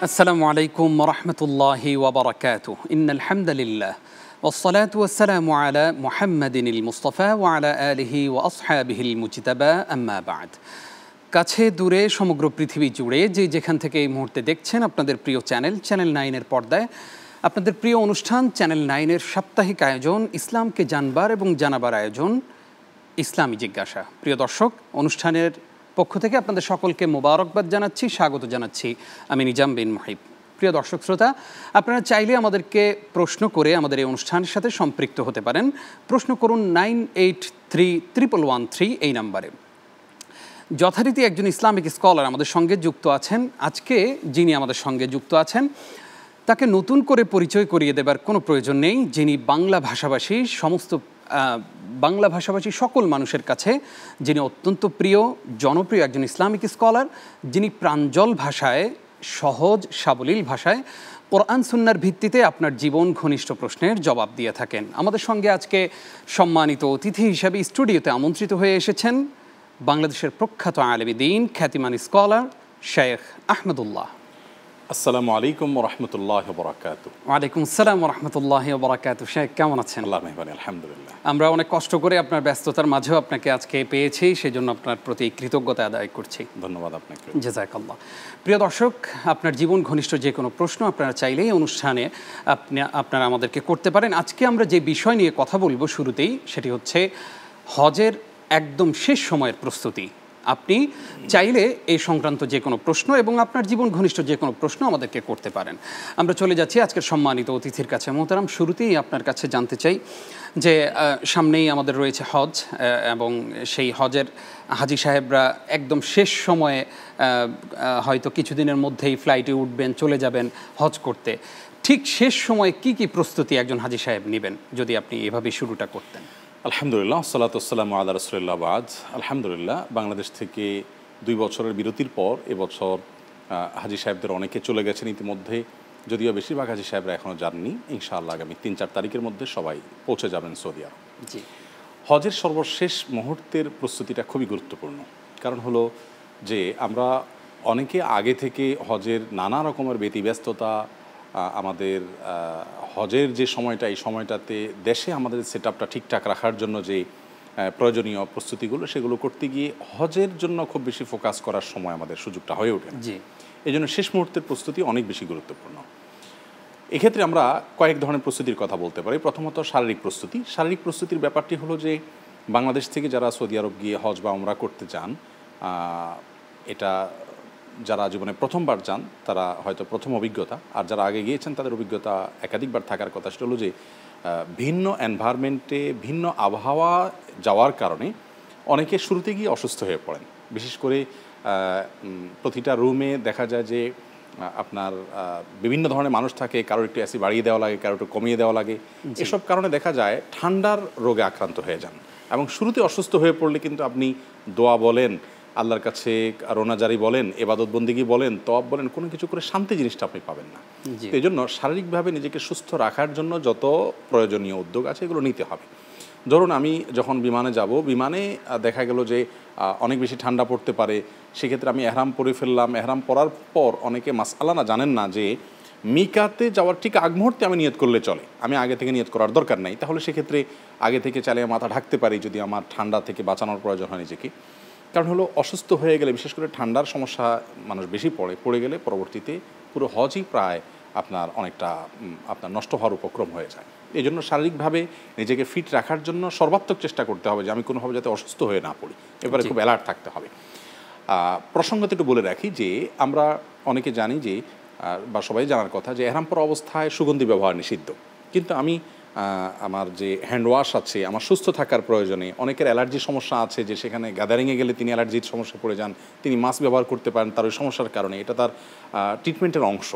আসসালামু আলাইকুম ওরহমতুল্লাহি ওবরাকাতুহ ইন্নাল হামদুলিল্লাহ ওয়াসসালাতু ওয়াসসালামু আলা মুহাম্মাদিনিল মুস্তাফা ওয়া আলা আলিহি ওয়া আসহাবিহিল মুজতাবা আম্মা বা'দ। কাছে দূরে সমগ্র পৃথিবী জুড়ে যেখান থেকে এই মুহূর্তে দেখছেন আপনাদের প্রিয় চ্যানেল 9-এর পর্দায় আপনাদের প্রিয় অনুষ্ঠান চ্যানেল 9-এর সাপ্তাহিক আয়োজন ইসলামকে জানবার এবং জানাবার আয়োজন ইসলামী জিজ্ঞাসা। প্রিয় দর্শক, অনুষ্ঠানের পক্ষ থেকে আপনাদের সকলকে মোবারকবাদ জানাচ্ছি, স্বাগত জানাচ্ছি আমি নিজাম বিন মুহিব। প্রিয় দর্শক শ্রোতা, আপনারা চাইলে আমাদেরকে প্রশ্ন করে আমাদের এই অনুষ্ঠানের সাথে সম্পৃক্ত হতে পারেন। প্রশ্ন করুন 983113 এই নাম্বারে। যথারীতি একজন ইসলামিক স্কলার আমাদের সঙ্গে যুক্ত আছেন। আজকে যিনি আমাদের সঙ্গে যুক্ত আছেন তাকে নতুন করে পরিচয় করিয়ে দেবার কোনো প্রয়োজন নেই। যিনি বাংলা ভাষাভাষী সকল মানুষের কাছে যিনি অত্যন্ত প্রিয় জনপ্রিয় একজন ইসলামিক স্কলার, যিনি প্রাঞ্জল ভাষায় সহজ সাবলীল ভাষায় কোরআন সুন্নাহর ভিত্তিতে আপনার জীবন ঘনিষ্ঠ প্রশ্নের জবাব দিয়ে থাকেন। আমাদের সঙ্গে আজকে সম্মানিত অতিথি হিসাবে স্টুডিওতে আমন্ত্রিত হয়ে এসেছেন বাংলাদেশের প্রখ্যাত আলেমে দ্বীন খ্যাতিমান স্কলার শেখ আহমদুল্লাহ। আসসালামু আলাইকুম ওরহমতুল্লাহি ওয়াবারাকাতুহু। ওয়ালাইকুম আসসালাম ওরহমতুল্লাহি ওয়াবারাকাতুহু। শেখ, কেমন আছেন? আল্লাহর মেহরবানি, আলহামদুলিল্লাহ। আমরা অনেক কষ্ট করে আপনার ব্যস্ততার মাঝেও আপনাকে আজকে পেয়েছি, সেজন্য আপনার প্রতি কৃতজ্ঞতা আদায় করছি। ধন্যবাদ আপনাকে। জাযাকাল্লাহ। প্রিয় দর্শক, আপনার জীবন ঘনিষ্ঠ যে কোনো প্রশ্ন আপনারা চাইলেই অনুষ্ঠানে আপনারা আমাদেরকে করতে পারেন। আজকে আমরা যে বিষয় নিয়ে কথা বলবো শুরুতেই, সেটি হচ্ছে হজের একদম শেষ সময়ের প্রস্তুতি। আপনি চাইলে এই সংক্রান্ত যে কোনো প্রশ্ন এবং আপনার জীবন ঘনিষ্ঠ যে কোনো প্রশ্ন আমাদেরকে করতে পারেন। আমরা চলে যাচ্ছি আজকের সম্মানিত অতিথির কাছে। মোহতারাম, শুরুতেই আপনার কাছে জানতে চাই যে সামনেই আমাদের রয়েছে হজ, এবং সেই হজের হাজি সাহেবরা একদম শেষ সময়ে হয়তো কিছুদিনের মধ্যেই ফ্লাইটে উঠবেন, চলে যাবেন হজ করতে। ঠিক শেষ সময়ে কি কি প্রস্তুতি একজন হাজি সাহেব নেবেন, যদি আপনি এভাবে শুরুটা করতেন। আলহামদুলিল্লাহ, সালাতু ওয়াসসালামু আলা রাসূলিল্লাহ বাদ। আলহামদুলিল্লাহ, বাংলাদেশ থেকে 2 বছরের বিরতির পর এবছর হাজি সাহেবদের অনেকে চলে গেছেন ইতিমধ্যে, যদিও বেশিরভাগ হাজি সাহেবরা এখনও যাননি। ইনশাআল্লাহ আগামী 3-4 তারিখের মধ্যে সবাই পৌঁছে যাবেন সৌদি আরব। জি, হজের সর্বশেষ মুহূর্তের প্রস্তুতিটা খুবই গুরুত্বপূর্ণ। কারণ হলো যে আমরা অনেকে আগে থেকে হজের নানা রকমের ব্যতিব্যস্ততা, আমাদের হজের যে সময়টা, এই সময়টাতে দেশে আমাদের সেটআপটা ঠিকঠাক রাখার জন্য যে প্রয়োজনীয় প্রস্তুতিগুলো, সেগুলো করতে গিয়ে হজের জন্য খুব বেশি ফোকাস করার সময় আমাদের সুযোগটা হয়ে ওঠে। জি, এই জন্য শেষ মুহূর্তের প্রস্তুতি অনেক বেশি গুরুত্বপূর্ণ। এক্ষেত্রে আমরা কয়েক ধরনের প্রস্তুতির কথা বলতে পারি। প্রথমত শারীরিক প্রস্তুতি। শারীরিক প্রস্তুতির ব্যাপারটি হলো যে বাংলাদেশ থেকে যারা সৌদি আরব গিয়ে হজ বা উমরা করতে চান, এটা যারা জীবনে প্রথমবার যান তারা হয়তো প্রথম অভিজ্ঞতা, আর যারা আগে গিয়েছেন তাদের অভিজ্ঞতা একাধিকবার থাকার কথা। সেটা হলো যে ভিন্ন এনভায়রনমেন্টে ভিন্ন আবহাওয়া যাওয়ার কারণে অনেকে শুরুতে গিয়ে অসুস্থ হয়ে পড়েন। বিশেষ করে প্রতিটা রুমে দেখা যায় যে আপনার বিভিন্ন ধরনের মানুষ থাকে, কারোর একটু অ্যাসি বাড়িয়ে দেওয়া লাগে, কারোর একটু কমিয়ে দেওয়া লাগে। এসব কারণে দেখা যায় ঠান্ডার রোগে আক্রান্ত হয়ে যান, এবং শুরুতে অসুস্থ হয়ে পড়লে কিন্তু আপনি দোয়া বলেন, আল্লাহর কাছে রোনাজারি বলেন, এবাদত বন্দিগি বলেন, তওয়াব বলেন, কোনো কিছু করে শান্তি জিনিসটা আপনি পাবেন না। তো এই জন্য শারীরিকভাবে নিজেকে সুস্থ রাখার জন্য যত প্রয়োজনীয় উদ্যোগ আছে এগুলো নিতে হবে। ধরুন আমি যখন বিমানে যাব, বিমানে দেখা গেল যে অনেক বেশি ঠান্ডা পড়তে পারে, সেক্ষেত্রে আমি এহরাম পরে ফেললাম। এহরাম পরার পর অনেকে মাসআলা না জানেন না যে মিকাতে যাওয়ার ঠিক আগ মুহূর্তে আমি নিয়ত করলে চলে, আমি আগে থেকে নিয়ত করার দরকার নাই। তাহলে সেক্ষেত্রে আগে থেকে চালিয়ে মাথা ঢাকতে পারি যদি আমার ঠান্ডা থেকে বাঁচানোর প্রয়োজন হয় নিজেকে। কারণ হলো অসুস্থ হয়ে গেলে, বিশেষ করে ঠান্ডার সমস্যা মানুষ বেশি পড়ে গেলে পরবর্তীতে পুরো হজই প্রায় আপনার অনেকটা নষ্ট হওয়ার উপক্রম হয়ে যায়। এই জন্য শারীরিকভাবে নিজেকে ফিট রাখার জন্য সর্বাত্মক চেষ্টা করতে হবে যে আমি কোনোভাবে যাতে অসুস্থ হয়ে না পড়ি, এবারে খুব অ্যালার্ট থাকতে হবে। প্রসঙ্গত একটু বলে রাখি যে আমরা অনেকে জানি যে, বা সবাই জানার কথা যে এহরাম পরা অবস্থায় সুগন্ধি ব্যবহার নিষিদ্ধ। কিন্তু আমি আমার যে হ্যান্ড ওয়াশ আছে, আমার সুস্থ থাকার প্রয়োজনে, অনেকের অ্যালার্জির সমস্যা আছে যে সেখানে গ্যাদারিংয়ে গেলে তিনি অ্যালার্জির সমস্যা পড়ে যান, তিনি মাস্ক ব্যবহার করতে পারেন তার ওই সমস্যার কারণে, এটা তার ট্রিটমেন্টের অংশ।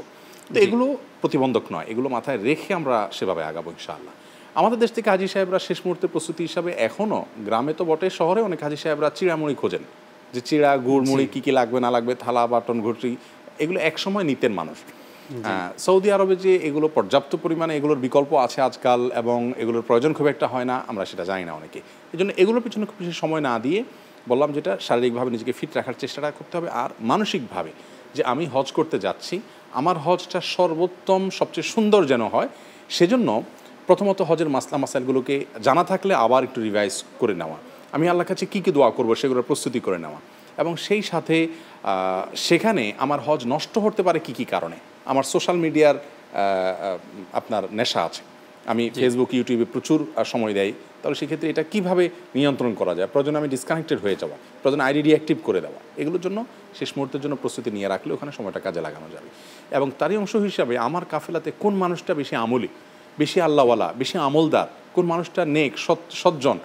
তো এগুলো প্রতিবন্ধক নয়, এগুলো মাথায় রেখে আমরা সেভাবে আগাবো ইনশাআল্লাহ। আমাদের দেশ থেকে হাজি সাহেবরা শেষ মুহূর্তের প্রস্তুতি হিসাবে এখনও গ্রামে তো বটে, শহরে অনেক হাজি সাহেবরা চিড়ামুড়ি খোঁজেন, যে চিড়া গুড় মুড়ি কী কী লাগবে না লাগবে, থালা বাটন ঘটি, এগুলো একসময় নিতেন মানুষ। সৌদি আরবে যে এগুলো পর্যাপ্ত পরিমাণে এগুলোর বিকল্প আছে আজকাল এবং এগুলোর প্রয়োজন খুব একটা হয় না, আমরা সেটা জানি না অনেকে। এই জন্য এগুলোর পিছনে খুব বেশি সময় না দিয়ে বললাম যেটা শারীরিকভাবে নিজেকে ফিট রাখার চেষ্টাটা করতে হবে, আর মানসিকভাবে যে আমি হজ করতে যাচ্ছি, আমার হজটা সর্বোত্তম সবচেয়ে সুন্দর যেন হয়, সেজন্য প্রথমত হজের মাসলা মাসাইলগুলোকে জানা থাকলে আবার একটু রিভাইজ করে নেওয়া, আমি আল্লাহর কাছে কী কী দোয়া করবো সেগুলোর প্রস্তুতি করে নেওয়া, এবং সেই সাথে সেখানে আমার হজ নষ্ট হতে পারে কী কী কারণে। আমার সোশ্যাল মিডিয়ার আপনার নেশা আছে, আমি ফেসবুক ইউটিউবে প্রচুর সময় দেয়, তাহলে সেক্ষেত্রে এটা কীভাবে নিয়ন্ত্রণ করা যায়, প্রয়োজনে আমি ডিসকানেক্টেড হয়ে যাওয়া, প্রয়োজনে আইডি ডিঅ্যাক্টিভ করে দেওয়া, এগুলোর জন্য শেষ মুহূর্তের জন্য প্রস্তুতি নিয়ে রাখলে ওখানে সময়টা কাজে লাগানো যাবে। এবং তারই অংশ হিসাবে আমার কাফেলাতে কোন মানুষটা বেশি আমলি, বেশি আল্লাহওয়ালা, বেশি আমলদার, কোন মানুষটা নেক সজ্জন,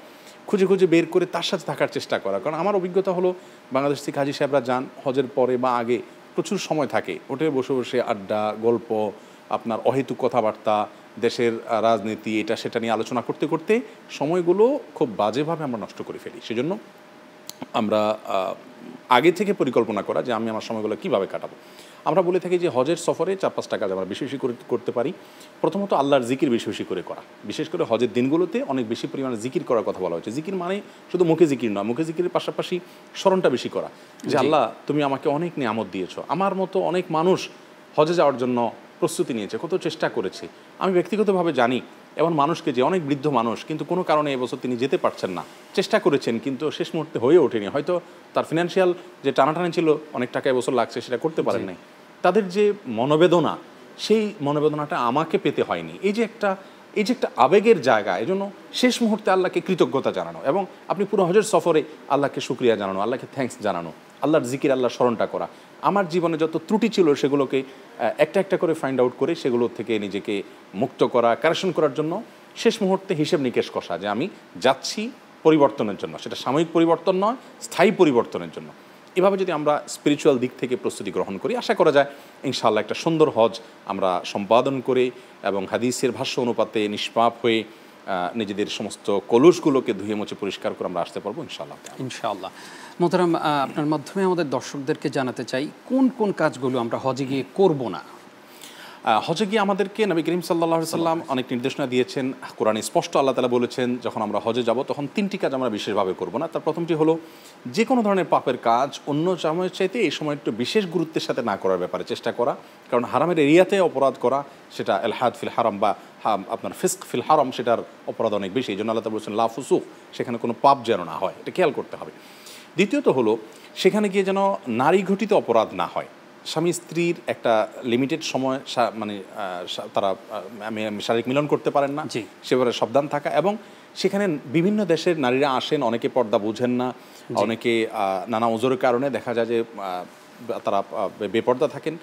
খুঁজে খুঁজে বের করে তার সাথে থাকার চেষ্টা করা। কারণ আমার অভিজ্ঞতা হলো বাংলাদেশ থেকে হাজি সাহেবরা যান হজের পরে বা আগে, প্রচুর সময় থাকে হোটেলে বসে বসে আড্ডা, গল্প, আপনার অহেতুক কথাবার্তা, দেশের রাজনীতি এটা সেটা নিয়ে আলোচনা করতে করতে সময়গুলো খুব বাজেভাবে আমরা নষ্ট করে ফেলি। সেজন্য আমরা আগে থেকে পরিকল্পনা করা যে আমি আমার সময়গুলো কীভাবে কাটাবো। আমরা বলে থাকি যে হজের সফরে 4-5টা কাজ আমরা বেশি বেশি করে করতে পারি। প্রথমত আল্লাহর জিকির বেশি বেশি করে করা, বিশেষ করে হজের দিনগুলোতে অনেক বেশি পরিমাণে জিকির করার কথা বলা হয়েছে। জিকির মানে শুধু মুখে জিকির নয়, মুখে জিকিরের পাশাপাশি স্মরণটা বেশি করা, যে আল্লাহ তুমি আমাকে অনেক নিয়ামত দিয়েছো, আমার মতো অনেক মানুষ হজে যাওয়ার জন্য প্রস্তুতি নিয়েছে, কত চেষ্টা করেছে। আমি ব্যক্তিগতভাবে জানি এমন মানুষকে যে অনেক বৃদ্ধ মানুষ, কিন্তু কোনো কারণে এবছর তিনি যেতে পারছেন না, চেষ্টা করেছেন কিন্তু শেষ মুহূর্তে হয়ে ওঠেনি, হয়তো তার ফিনান্সিয়াল যে টানাটানি ছিল, অনেক টাকা এবছর লাগছে, সেটা করতে পারেন নাই। তাদের যে মনোবেদনা, সেই মনোবেদনাটা আমাকে পেতে হয়নি। এই যে একটা আবেগের জায়গা, এই জন্য শেষ মুহূর্তে আল্লাহকে কৃতজ্ঞতা জানানো, এবং আপনি পুরো হজের সফরে আল্লাহকে শুকরিয়া জানানো, আল্লাহকে থ্যাঙ্কস জানানো, আল্লাহর জিকির, আল্লাহর স্মরণটা করা। আমার জীবনে যত ত্রুটি ছিল সেগুলোকে একটা একটা করে ফাইন্ড আউট করে সেগুলো থেকে নিজেকে মুক্ত করা, কারেকশন করার জন্য শেষ মুহূর্তে হিসেব নিকেশ কষা, যে আমি যাচ্ছি পরিবর্তনের জন্য, সেটা সাময়িক পরিবর্তন নয়, স্থায়ী পরিবর্তনের জন্য। এভাবে যদি আমরা স্পিরিচুয়াল দিক থেকে প্রস্তুতি গ্রহণ করি, আশা করা যায় ইনশাআল্লাহ একটা সুন্দর হজ আমরা সম্পাদন করে এবং হাদিসের ভাষ্য অনুপাতে নিষ্পাপ হয়ে নিজেদের সমস্ত কলুষগুলোকে ধুয়ে মুছে পরিষ্কার করে আমরা আসতে পারবো ইনশাআল্লাহ। ইনশাআল্লাহ। মোহতারাম, আপনার মাধ্যমে আমাদের দর্শকদেরকে জানাতে চাই কোন কোন কাজগুলো আমরা হজে গিয়ে করব না। হজে গিয়ে আমাদেরকে নবী করিম সাল্লাল্লাহু আলাইহি সাল্লাম অনেক নির্দেশনা দিয়েছেন, কোরআনে স্পষ্ট আল্লাহ তাআলা বলেছেন যখন আমরা হজে যাব তখন 3টি কাজ আমরা বিশেষভাবে করব না। তার প্রথমটি হলো যে কোনো ধরনের পাপের কাজ অন্য সময়ের চাইতে এই সময় একটু বিশেষ গুরুত্বের সাথে না করার ব্যাপারে চেষ্টা করা, কারণ হারামের এরিয়াতে অপরাধ করা, সেটা এলহাদ ফিল হারাম বা আপনার ফিস্ক ফিল হারাম, সেটার অপরাধ অনেক বেশি। এই জন্য আল্লাহ তাআলা বলেছেন লা ফুসুক, সেখানে কোনো পাপ যেন না হয়, এটা খেয়াল করতে হবে। দ্বিতীয়ত হলো সেখানে গিয়ে যেন নারী ঘটিত অপরাধ না হয়, স্বামী স্ত্রীর একটা লিমিটেড সময় মানে তারা শারীরিক মিলন করতে পারেন না, সেভাবে সাবধান থাকা। এবং সেখানে বিভিন্ন দেশের নারীরা আসেন, অনেকে পর্দা বুঝেন না, অনেকে নানা ওজোরের কারণে দেখা যায় যে তারা বেপর্দা থাকেন।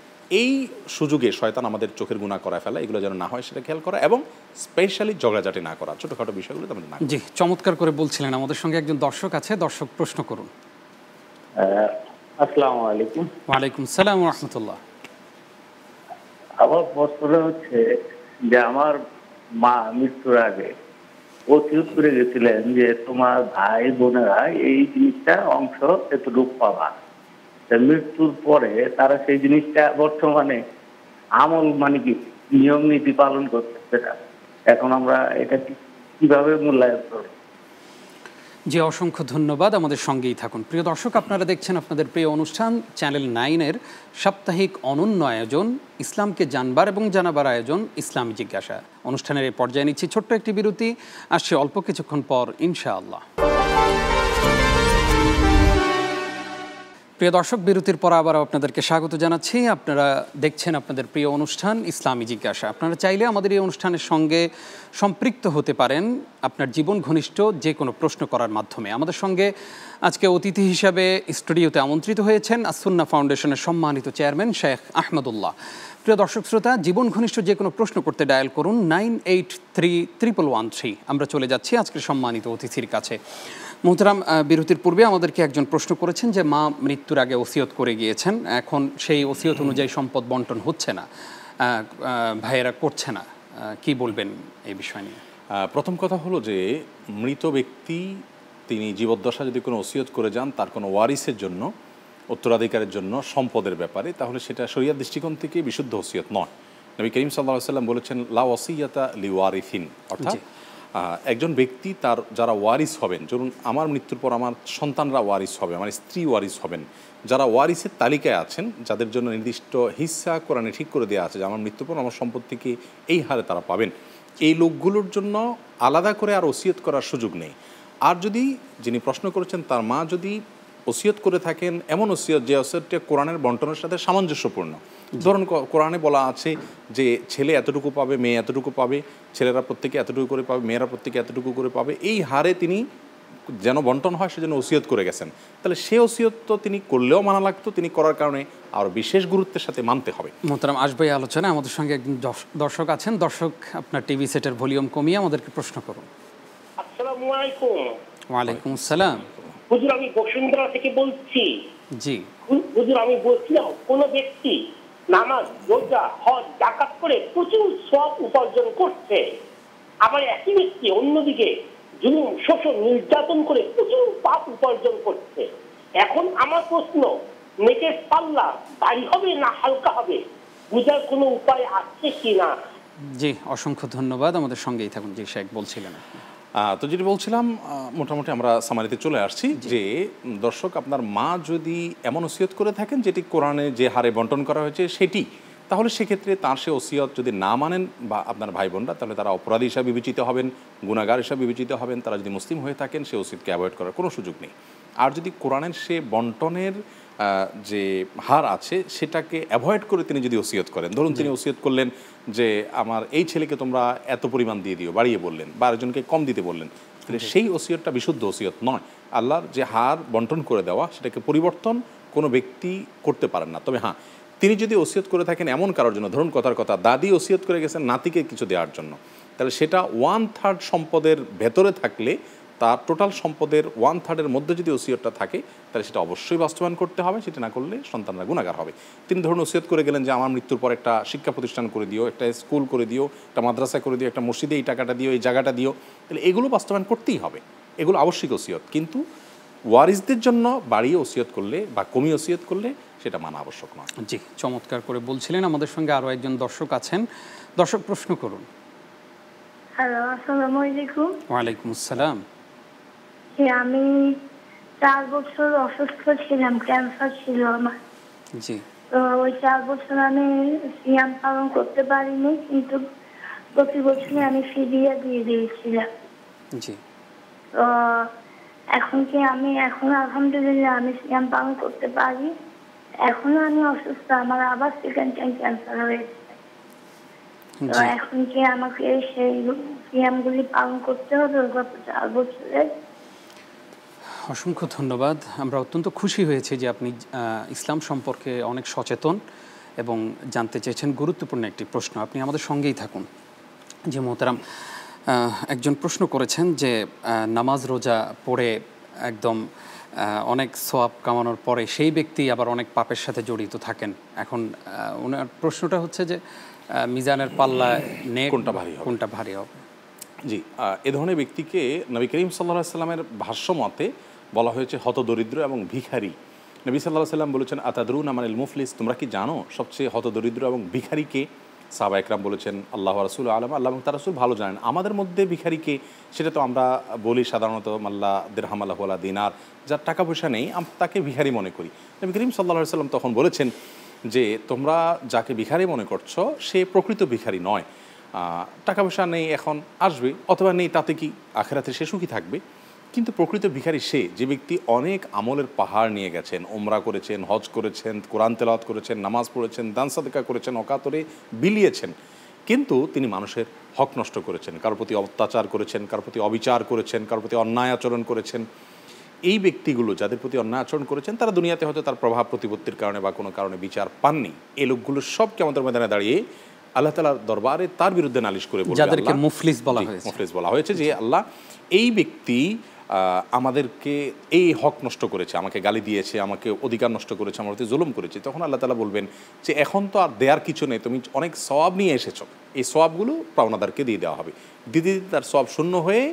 এই সুযোগে শয়তান আমাদের চোখের গুণা করা ফেলা, এগুলো যেন না হয় সেটা খেয়াল করা, এবং স্পেশালি ঝগড়াঝাটি না করা, ছোটোখাটো বিষয়গুলো তেমন না। জি, চমৎকার করে বলছিলেন। আমাদের সঙ্গে একজন দর্শক আছে, দর্শক প্রশ্ন করুন। আসসালামু আলাইকুম। ওয়ালাইকুম সালাম ওয়া রাহমাতুল্লাহ। আমার প্রশ্নটা হচ্ছে যে আমার মা মৃত্যুর আগে ওসিয়ত করে গেছিলেন যে তোমার ভাই বোনেরা এই জিনিসটা অংশ এতটুকু পাবা। মৃত্যুর পরে তারা সেই জিনিসটা বর্তমানে আমল মানে কি নিয়ম নীতি পালন করতেছে না। এখন আমরা এটা কিভাবে মূল্যায়ন করব? জি, অসংখ্য ধন্যবাদ। আমাদের সঙ্গেই থাকুন। প্রিয় দর্শক, আপনারা দেখছেন আপনাদের প্রিয় অনুষ্ঠান চ্যানেল 9-এর সাপ্তাহিক অনন্য আয়োজন ইসলামকে জানবার এবং জানাবার আয়োজন ইসলামী জিজ্ঞাসা। অনুষ্ঠানের এই পর্যায়ে নিচ্ছি ছোট্ট একটি বিরতি, আসছে অল্প কিছুক্ষণ পর ইনশাআল্লাহ। প্রিয় দর্শক, বিরতির পর আবার আপনাদেরকে স্বাগত জানাচ্ছি। আপনারা দেখছেন আপনাদের প্রিয় অনুষ্ঠান ইসলামী জিজ্ঞাসা। আপনারা চাইলে আমাদের এই অনুষ্ঠানের সঙ্গে সম্পৃক্ত হতে পারেন আপনার জীবন ঘনিষ্ঠ যে কোনো প্রশ্ন করার মাধ্যমে। আমাদের সঙ্গে আজকে অতিথি হিসাবে স্টুডিওতে আমন্ত্রিত হয়েছেন আস-সুন্নাহ ফাউন্ডেশনের সম্মানিত চেয়ারম্যান শেখ আহমদুল্লাহ। প্রিয় দর্শক শ্রোতা, জীবন ঘনিষ্ঠ যে কোনো প্রশ্ন করতে ডায়াল করুন 983113। আমরা চলে যাচ্ছি আজকের সম্মানিত অতিথির কাছে। মোহতারাম, বিরতির পূর্বে আমাদেরকে একজন প্রশ্ন করেছেন যে মা মৃত্যুর আগে ওসিয়ত করে গিয়েছেন, এখন সেই ওসিয়ত অনুযায়ী সম্পদ বন্টন হচ্ছে না, ভাইয়েরা করছে না, কি বলবেন এই বিষয় নিয়ে? প্রথম কথা হলো যে মৃত ব্যক্তি তিনি জীবদ্দশা যদি কোনো ওসিয়ত করে যান তার কোনো ওয়ারিসের জন্য, উত্তরাধিকারের জন্য সম্পদের ব্যাপারে, তাহলে সেটা শরিয়ার দৃষ্টিকোণ থেকে বিশুদ্ধ ওসিয়ত নয়। নবী করিম সাল্লাল্লাহু আলাইহি ওয়াসাল্লাম বলেছেন লা ওয়াসিয়াতা লিওয়ারিসিন, অর্থাৎ একজন ব্যক্তি তার যারা ওয়ারিস হবেন, ধরুন আমার মৃত্যুর পর আমার সন্তানরা ওয়ারিস হবে, আমার স্ত্রী ওয়ারিস হবেন, যারা ওয়ারিসের তালিকায় আছেন, যাদের জন্য নির্দিষ্ট হিস্সা কোরআনে ঠিক করে দেওয়া আছে যে আমার মৃত্যুর পর আমার সম্পত্তিকে এই হারে তারা পাবেন, এই লোকগুলোর জন্য আলাদা করে আর ওসিয়ত করার সুযোগ নেই। আর যদি যিনি প্রশ্ন করেছেন তার মা যদি ওসিয়ত করে থাকেন এমন ওসিয়ত যে ওসিয়তটা কোরআনের বন্টনের সাথে সামঞ্জস্যপূর্ণ, ধরুন কোরআনে বলা আছে যে ছেলে এতটুকু পাবে, মেয়ে এতটুকু পাবে, ছেলেরা প্রত্যেকে এতটুকু করে পাবে, মেয়েরা প্রত্যেকে এতটুকু করে পাবে, এই হারে তিনি যেন বন্টন হয় সেজন্য ওসিয়ত করে গেছেন, তাহলে সে ওসিয়ত তো তিনি করলেও মানা লাগতো, তিনি করার কারণে আর বিশেষ গুরুত্বের সাথে মানতে হবে। মোহতারাম আসবে এই আলোচনায়। আমাদের সঙ্গে একজন দর্শক আছেন। দর্শক, আপনার টিভি সেটের ভলিউম কমিয়ে আমাদেরকে প্রশ্ন করুন। আসসালামু আলাইকুম। ওয়ালাইকুম আসসালাম। হুজুর, আমি বসুন্ধরা থেকে বলছি। জি হুজুর, আমি বলছিলাম কোন ব্যক্তি নামাজ, রোজা, হজ, যাকাত করে প্রচুর সওয়াব উপার্জন করছে, আবার একই ব্যক্তি অন্যদিকে জুলুম, শোষণ, নির্যাতন করে প্রচুর পাপ উপার্জন করছে। এখন আমার প্রশ্ন, নেকের পাল্লা ভারী হবে না হালকা হবে, বুঝার কোনো উপায় আছে কি না? জি, অসংখ্য ধন্যবাদ। আমাদের সঙ্গেই থাকুন। জি শেখ বলছিলেন। তো যেটি বলছিলাম, মোটামুটি আমরা সামারিতে চলে আসছি যে দর্শক, আপনার মা যদি এমন ওসিয়ত করে থাকেন যেটি কোরআনে যে হারে বন্টন করা হয়েছে সেটি, তাহলে সেক্ষেত্রে তার সে ওসিয়ত যদি না মানেন বা আপনার ভাই বোনরা, তাহলে তারা অপরাধী হিসাবে বিবেচিত হবেন, গুনাহগার হিসাবে বিবেচিত হবেন। তারা যদি মুসলিম হয়ে থাকেন সে ওসিয়তকে অ্যাভয়েড করার কোনো সুযোগ নেই। আর যদি কোরআনের সে বন্টনের যে হার আছে সেটাকে অ্যাভয়েড করে তিনি যদি ওসিয়ত করেন, ধরুন তিনি ওসিয়ত করলেন যে আমার এই ছেলেকে তোমরা এত পরিমাণ দিয়ে দিও, বাড়িয়ে বললেন, বা আরেকজনকে কম দিতে বললেন, তাহলে সেই ওসিয়তটা বিশুদ্ধ ওসিয়ত নয়। আল্লাহর যে হার বন্টন করে দেওয়া সেটাকে পরিবর্তন কোনো ব্যক্তি করতে পারেন না। তবে হ্যাঁ, তিনি যদি ওসিয়ত করে থাকেন এমন কারোর জন্য, ধরুন কথার কথা দাদি ওসিয়ত করে গেছেন নাতিকে কিছু দেওয়ার জন্য, তাহলে সেটা 1/3 সম্পদের ভেতরে থাকলে, তার টোটাল সম্পদের 1/3 মধ্যে যদি ওসিয়তটা থাকে তাহলে সেটা অবশ্যই বাস্তবায়ন করতে হবে, সেটা না করলে সন্তানরা গুনাহগার হবে। তিনি ধরুন ওসিয়ত করে গেলেন যে আমার মৃত্যুর পর একটা শিক্ষা প্রতিষ্ঠান করে দিও, একটা স্কুল করে দিও, একটা মাদ্রাসা করে দিও, একটা মসজিদে এই টাকাটা দিও, এই জায়গাটা দিও, তাহলে এগুলো বাস্তবায়ন করতেই হবে, এগুলো আবশ্যিক ওসিয়ত। কিন্তু ওয়ারিসদের জন্য বাড়িয়ে ওসিয়ত করলে বা কমিয়ে ওসিয়ত করলে সেটা মানা আবশ্যক নয়। জি, চমৎকার করে বলছিলেন। আমাদের সঙ্গে আরও একজন দর্শক আছেন। দর্শক, প্রশ্ন করুন। হ্যালো, আসসালামু আলাইকুম। ওয়ালাইকুম আসসালাম। আমি 4 বছর অসুস্থ ছিলাম, ক্যান্সার ছিল আমার। জি। তো ওই 4 বছর আমি সিয়াম পালন করতে পারিনি, কিন্তু প্রতি বছরে আমি ফিদিয়া দিয়ে দিয়েছিলাম। জি। তো এখন আলহামদুলিল্লাহ আমি সিয়াম পালন করতে পারি। এখনো আমি অসুস্থ, আমার আবার সেকেন্ড টাইম ক্যান্সার হয়েছে। তো এখন কি আমাকে সেই সিয়ামগুলি পালন করতে হবে গত 4 বছরে? অসংখ্য ধন্যবাদ। আমরা অত্যন্ত খুশি হয়েছি যে আপনি ইসলাম সম্পর্কে অনেক সচেতন এবং জানতে চেয়েছেন গুরুত্বপূর্ণ একটি প্রশ্ন। আপনি আমাদের সঙ্গেই থাকুন। যে মোহতারাম, একজন প্রশ্ন করেছেন যে নামাজ রোজা পড়ে একদম অনেক সওয়াব কামানোর পরে সেই ব্যক্তি আবার অনেক পাপের সাথে জড়িত থাকেন। এখন ওনার প্রশ্নটা হচ্ছে যে মিজানের পাল্লায় কোনটা ভারী হবে? জি, এ ধরনের ব্যক্তিকে নবী করিম সাল্লাল্লাহু আলাইহি ওয়াসাল্লামের ভাষ্যমতে বলা হয়েছে হতদরিদ্র এবং ভিখারি। নবী সাল্লাল্লাহু আলাইহি ওয়াসাল্লাম বলেছেন, আতাদরুনা মানিল মুফলিস, তোমরা কি জানো সবচেয়ে হতদরিদ্র এবং ভিখারিকে? সাহাবা একরাম বলেছেন, আল্লাহ রাসূল আলাম, আল্লাহ এবং তার রাসূল ভালো জানেন। আমাদের মধ্যে ভিখারিকে, সেটা তো আমরা বলি সাধারণত মাল্লা দিরহাম আল্লাহু আলা দিনার, যার টাকা পয়সা নেই তাকে ভিখারি মনে করি। নবী করিম সাল্লাল্লাহু আলাইহি ওয়াসাল্লাম তখন বলেছেন যে তোমরা যাকে ভিখারি মনে করছো সে প্রকৃত ভিখারি নয়। টাকা পয়সা নেই, এখন আসবে, অথবা নেই, তাতে কি আখিরাতে সে সুখী থাকবে। কিন্তু প্রকৃত ভিখারি সে যে ব্যক্তি অনেক আমলের পাহাড় নিয়ে গেছেন, ওমরা করেছেন, হজ করেছেন, কোরআন তেলাওয়াত করেছেন, নামাজ পড়েছেন, দান সাদকা করেছেন, অকাতরে বিলিয়েছেন, কিন্তু তিনি মানুষের হক নষ্ট করেছেন, কারোর প্রতি অত্যাচার করেছেন, কারোর প্রতি অবিচার করেছেন, কারোর প্রতি অন্যায় আচরণ করেছেন। এই ব্যক্তিগুলো যাদের প্রতি অন্যায় আচরণ করেছেন তারা দুনিয়াতে হয়তো তার প্রভাব প্রতিপত্তির কারণে বা কোনো কারণে বিচার পাননি। এই লোকগুলো সব কিয়ামতের ময়দানে দাঁড়িয়ে আল্লাহ তাআলার দরবারে তার বিরুদ্ধে নালিশ করে বলবে, যাদেরকে মুফলিস বলা হয়েছে, মুফলিস বলা হয়েছে, যে আল্লাহ এই ব্যক্তি আমাদেরকে এই হক নষ্ট করেছে, আমাকে গালি দিয়েছে, আমাকে অধিকার নষ্ট করেছে, আমার প্রতি জুলুম করেছে। তখন আল্লাহ তাআলা বলবেন যে এখন তো আর দেয়ার কিছু নেই, তুমি অনেক সওয়াব নিয়ে এসেছো, এই সওয়াবগুলো পাওনাদারকে দিয়ে দেওয়া হবে। দিদি তার সওয়াব শূন্য হয়ে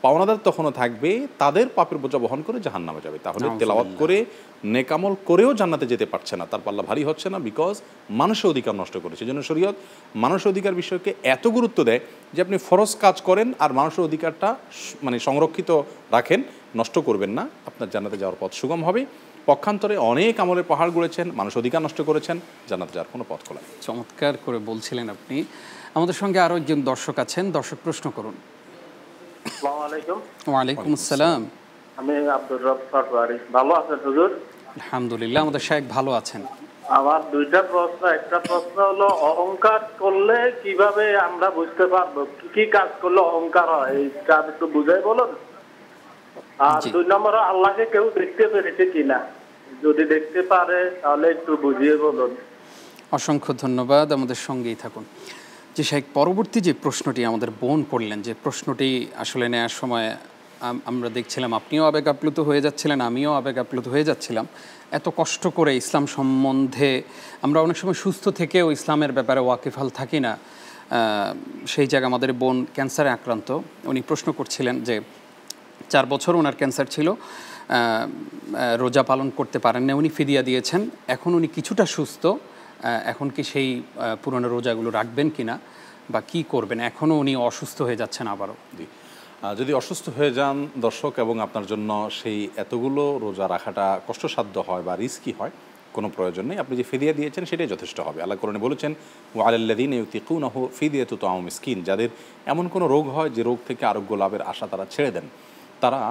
পাওনাদার তখনও থাকবে, তাদের পাপের বোঝা বহন করে জাহান্নামে যাবে। তাহলে তেলাওয়াত করে নেকামল করেও জান্নাতে যেতে পারছে না, তার পাল্লা ভারী হচ্ছে না, বিকজ মানুষের অধিকার নষ্ট করেছে। এই জন্য শরীয়ত মানুষের অধিকার বিষয়কে এত গুরুত্ব দেয় যে আপনি ফরজ কাজ করেন আর মানুষের অধিকারটা মানে সংরক্ষিত রাখেন, নষ্ট করবেন না, আপনার জান্নাতে যাওয়ার পথ সুগম হবে। পক্ষান্তরে অনেক আমলের পাহাড় গড়েছেন, মানুষ অধিকার নষ্ট করেছেন, জান্নাতে যাওয়ার কোনো পথ খোলা নেই। চমৎকার করে বলছিলেন আপনি। আমাদের সঙ্গে আরও একজন দর্শক আছেন, দর্শক প্রশ্ন করুন। আসসালামু আলাইকুম। ওয়ালাইকুম আসসালাম। আমি আব্দুর রব পাটোয়ারি। ভালো আছেন হুজুর? আলহামদুলিল্লাহ, আমাদের শায়েখ ভালো আছেন। আমার দুইটা প্রশ্ন। একটা প্রশ্ন হলো, অহংকার করলে কিভাবে আমরা বুঝতে পারবো কি কি কাজ করলে অহংকার হয়, এইটা একটু বুঝাই বলুন। আর 2 নম্বর, আল্লাহকে কেউ দেখতে পেরেছে কিনা, যদি দেখতে পারে তাহলে একটু বুঝিয়ে বলুন। অসংখ্য ধন্যবাদ, আমাদের সঙ্গেই থাকুন। যে শায়েখ, পরবর্তী যে প্রশ্নটি আমাদের বোন করলেন, যে প্রশ্নটি আসলে নেওয়ার সময় আমরা দেখছিলাম আপনিও আবেগ আপ্লুত হয়ে যাচ্ছিলেন, আমিও আবেগ আপ্লুত হয়ে যাচ্ছিলাম। এত কষ্ট করে ইসলাম সম্বন্ধে আমরা অনেক সময় সুস্থ থেকেও ইসলামের ব্যাপারে ওয়াকিফাল থাকি না। সেই জায়গায় আমাদের বোন ক্যান্সারে আক্রান্ত, উনি প্রশ্ন করছিলেন যে 4 বছর ওনার ক্যান্সার ছিল, রোজা পালন করতে পারেন না, উনি ফিদিয়া দিয়েছেন, এখন উনি কিছুটা সুস্থ, এখন কি সেই পুরনো রোজাগুলো রাখবেন কিনা বা কি করবেন? এখনও উনি অসুস্থ হয়ে যাচ্ছেন আবারও। যদি অসুস্থ হয়ে যান দর্শক, এবং আপনার জন্য সেই এতগুলো রোজা রাখাটা কষ্টসাধ্য হয় বা রিস্কি হয়, কোনো প্রয়োজন নেই। আপনি যে ফিদিয়া দিয়েছেন সেটাই যথেষ্ট হবে। আল্লাহ কোরআনে বলেছেন, ওয়ালাল্লাযীনা ইউতিকুনাহু ফিদিয়াতু তাআমু মিসকিন, যাদের এমন কোনো রোগ হয় যে রোগ থেকে আরোগ্য লাভের আশা তারা ছেড়ে দেন, তারা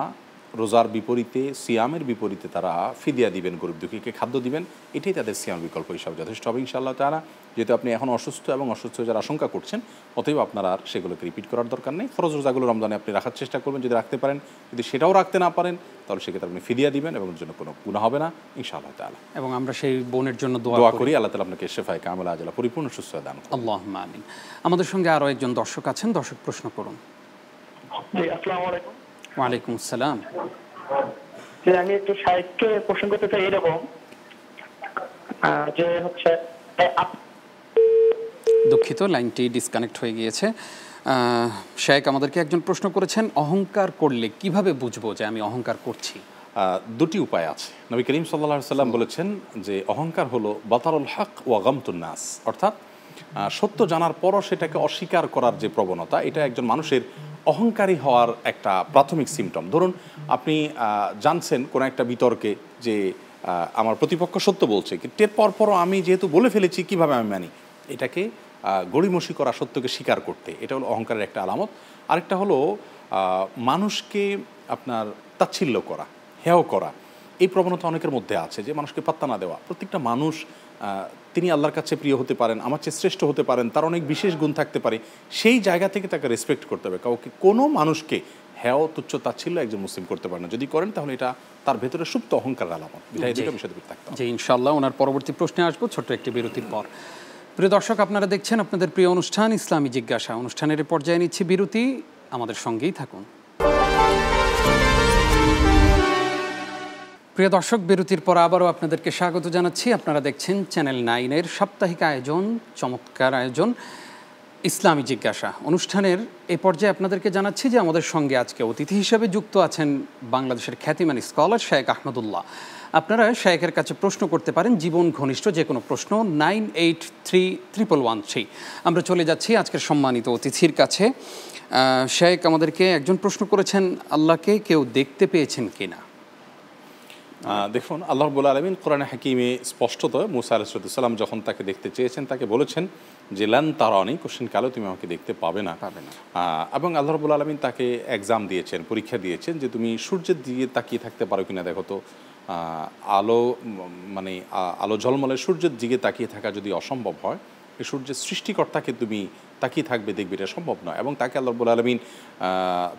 রোজার বিপরীতে, সিয়ামের বিপরীতে তারা ফিদিয়া দিবেন, গরিব দুঃখীকে খাদ্য দিবেন। এটাই তাদের সিয়াম বিকল্প হিসাবে যথেষ্ট হবে ইনশাআল্লাহ তাআলা। যেহেতু আপনি এখন অসুস্থ এবং অসুস্থ হয়ে যাওয়ার আশঙ্কা করছেন, অতএব আপনার আর সেগুলোকে রিপিট করার দরকার নেই। ফরজ রোজাগুলো রমজানে আপনি রাখার চেষ্টা করবেন যদি রাখতে পারেন, যদি সেটাও রাখতে না পারেন তাহলে সেক্ষেত্রে আপনি ফিদিয়া দিবেন এবং এর জন্য কোনো গুনাহ হবে না ইনশাআল্লাহ তাআলা। এবং আমরা সেই বোনের জন্য দোয়া করি, আল্লাহ তাআলা আপনাকে শিফায়ে কামিলা আজলা পরিপূর্ণ সুস্থতা দান করুন। আল্লাহুম্মা আমিন। আমাদের সঙ্গে আরও একজন দর্শক আছেন, দর্শক প্রশ্ন করুন। জি, আসসালামু আলাইকুম। ওয়ালাইকুম আসসালাম। আমি একটু সাহিত্যকে প্রশ্ন করতে চাই এরকম যে হচ্ছে, দুঃখিত, লাইনটি ডিসকানেক্ট হয়ে গিয়েছে। শায়েখ আমাদেরকে একজন প্রশ্ন করেছেন, অহংকার করলে কিভাবে বুঝবো যে আমি অহংকার করছি? 2টি উপায় আছে। নবী করিম সাল্লাল্লাহু আলাইহি সাল্লাম বলেছেন যে অহংকার হলো বাতারুল হক ওয়া গামতুন নাস, অর্থাৎ সত্য জানার পরও সেটাকে অস্বীকার করার যে প্রবণতা, এটা একজন মানুষের অহংকারী হওয়ার একটা প্রাথমিক সিমটম। ধরুন আপনি জানছেন কোনো একটা বিতর্কে যে আমার প্রতিপক্ষ সত্য বলছে, কিন্তু এর পরও আমি যেহেতু বলে ফেলেছি কিভাবে আমি মানি, এটাকে গড়িমসি করা, সত্যকে স্বীকার করতে, এটা হলো অহংকারের একটা আলামত। আরেকটা হলো মানুষকে আপনার তাচ্ছিল্য করা, হেয় করা, এই প্রবণতা অনেকের মধ্যে আছে, যে মানুষকে পাত্তা না দেওয়া। প্রত্যেকটা মানুষ তিনি আল্লাহর কাছে প্রিয় হতে পারেন, আমার চেয়ে শ্রেষ্ঠ হতে পারেন, তার অনেক বিশেষ গুণ থাকতে পারে, সেই জায়গা থেকে তাকে রেসপেক্ট করতে হবে। কাউকে, কোনো মানুষকে হেয়, তুচ্ছ, তাচ্ছিল্য একজন মুসলিম করতে পারে না। যদি করেন তাহলে এটা তার ভেতরে সুপ্ত অহংকার আলামত। জি, ইনশাআল্লাহ ওনার পরবর্তী প্রশ্নে আসবো ছোট্ট একটি বিরতির পর। প্রিয় দর্শক, আপনারা দেখছেন আপনাদের প্রিয় অনুষ্ঠান ইসলামী জিজ্ঞাসা। অনুষ্ঠানের পর্যায়ে নিচ্ছি বিরতি, আমাদের সঙ্গেই থাকুন। প্রিয় দর্শক, বিরতির পর আবারও আপনাদেরকে স্বাগত জানাচ্ছি। আপনারা দেখছেন চ্যানেল 9-এর সাপ্তাহিক আয়োজন, চমৎকার আয়োজন ইসলামী জিজ্ঞাসা। অনুষ্ঠানের এ পর্যায়ে আপনাদেরকে জানাচ্ছি যে আমাদের সঙ্গে আজকে অতিথি হিসেবে যুক্ত আছেন বাংলাদেশের খ্যাতিমান স্কলার শায়েখ আহমদুল্লাহ। আপনারা শায়েখের কাছে প্রশ্ন করতে পারেন, জীবন ঘনিষ্ঠ যে কোনো প্রশ্ন, 983113। আমরা চলে যাচ্ছি আজকের সম্মানিত অতিথির কাছে। শায়েখ আমাদেরকে একজন প্রশ্ন করেছেন, আল্লাহকে কেউ দেখতে পেয়েছেন কিনা? দেখুন, আল্লাহ রাব্বুল আলামিন কোরআনে হাকিমে স্পষ্টত মুসা আলাইহিস সালাম যখন তাকে দেখতে চেয়েছেন, তাকে বলেছেন যে লান তারানি, কোশ্চেন কালো তুমি আমাকে দেখতে পাবে না। এবং আল্লাহ রাব্বুল আলামিন তাকে এক্সাম দিয়েছেন, পরীক্ষা দিয়েছেন যে তুমি সূর্যের দিকে তাকিয়ে থাকতে পারো কিনা দেখো তো। আলো মানে আলো ঝলমলে সূর্যের দিকে তাকিয়ে থাকা যদি অসম্ভব হয়, এই সূর্যের সৃষ্টিকর্তাকে তুমি তাকিয়ে থাকবে, দেখবে এটা সম্ভব নয়। এবং তাকে আল্লাহ রাব্বুল আলামিন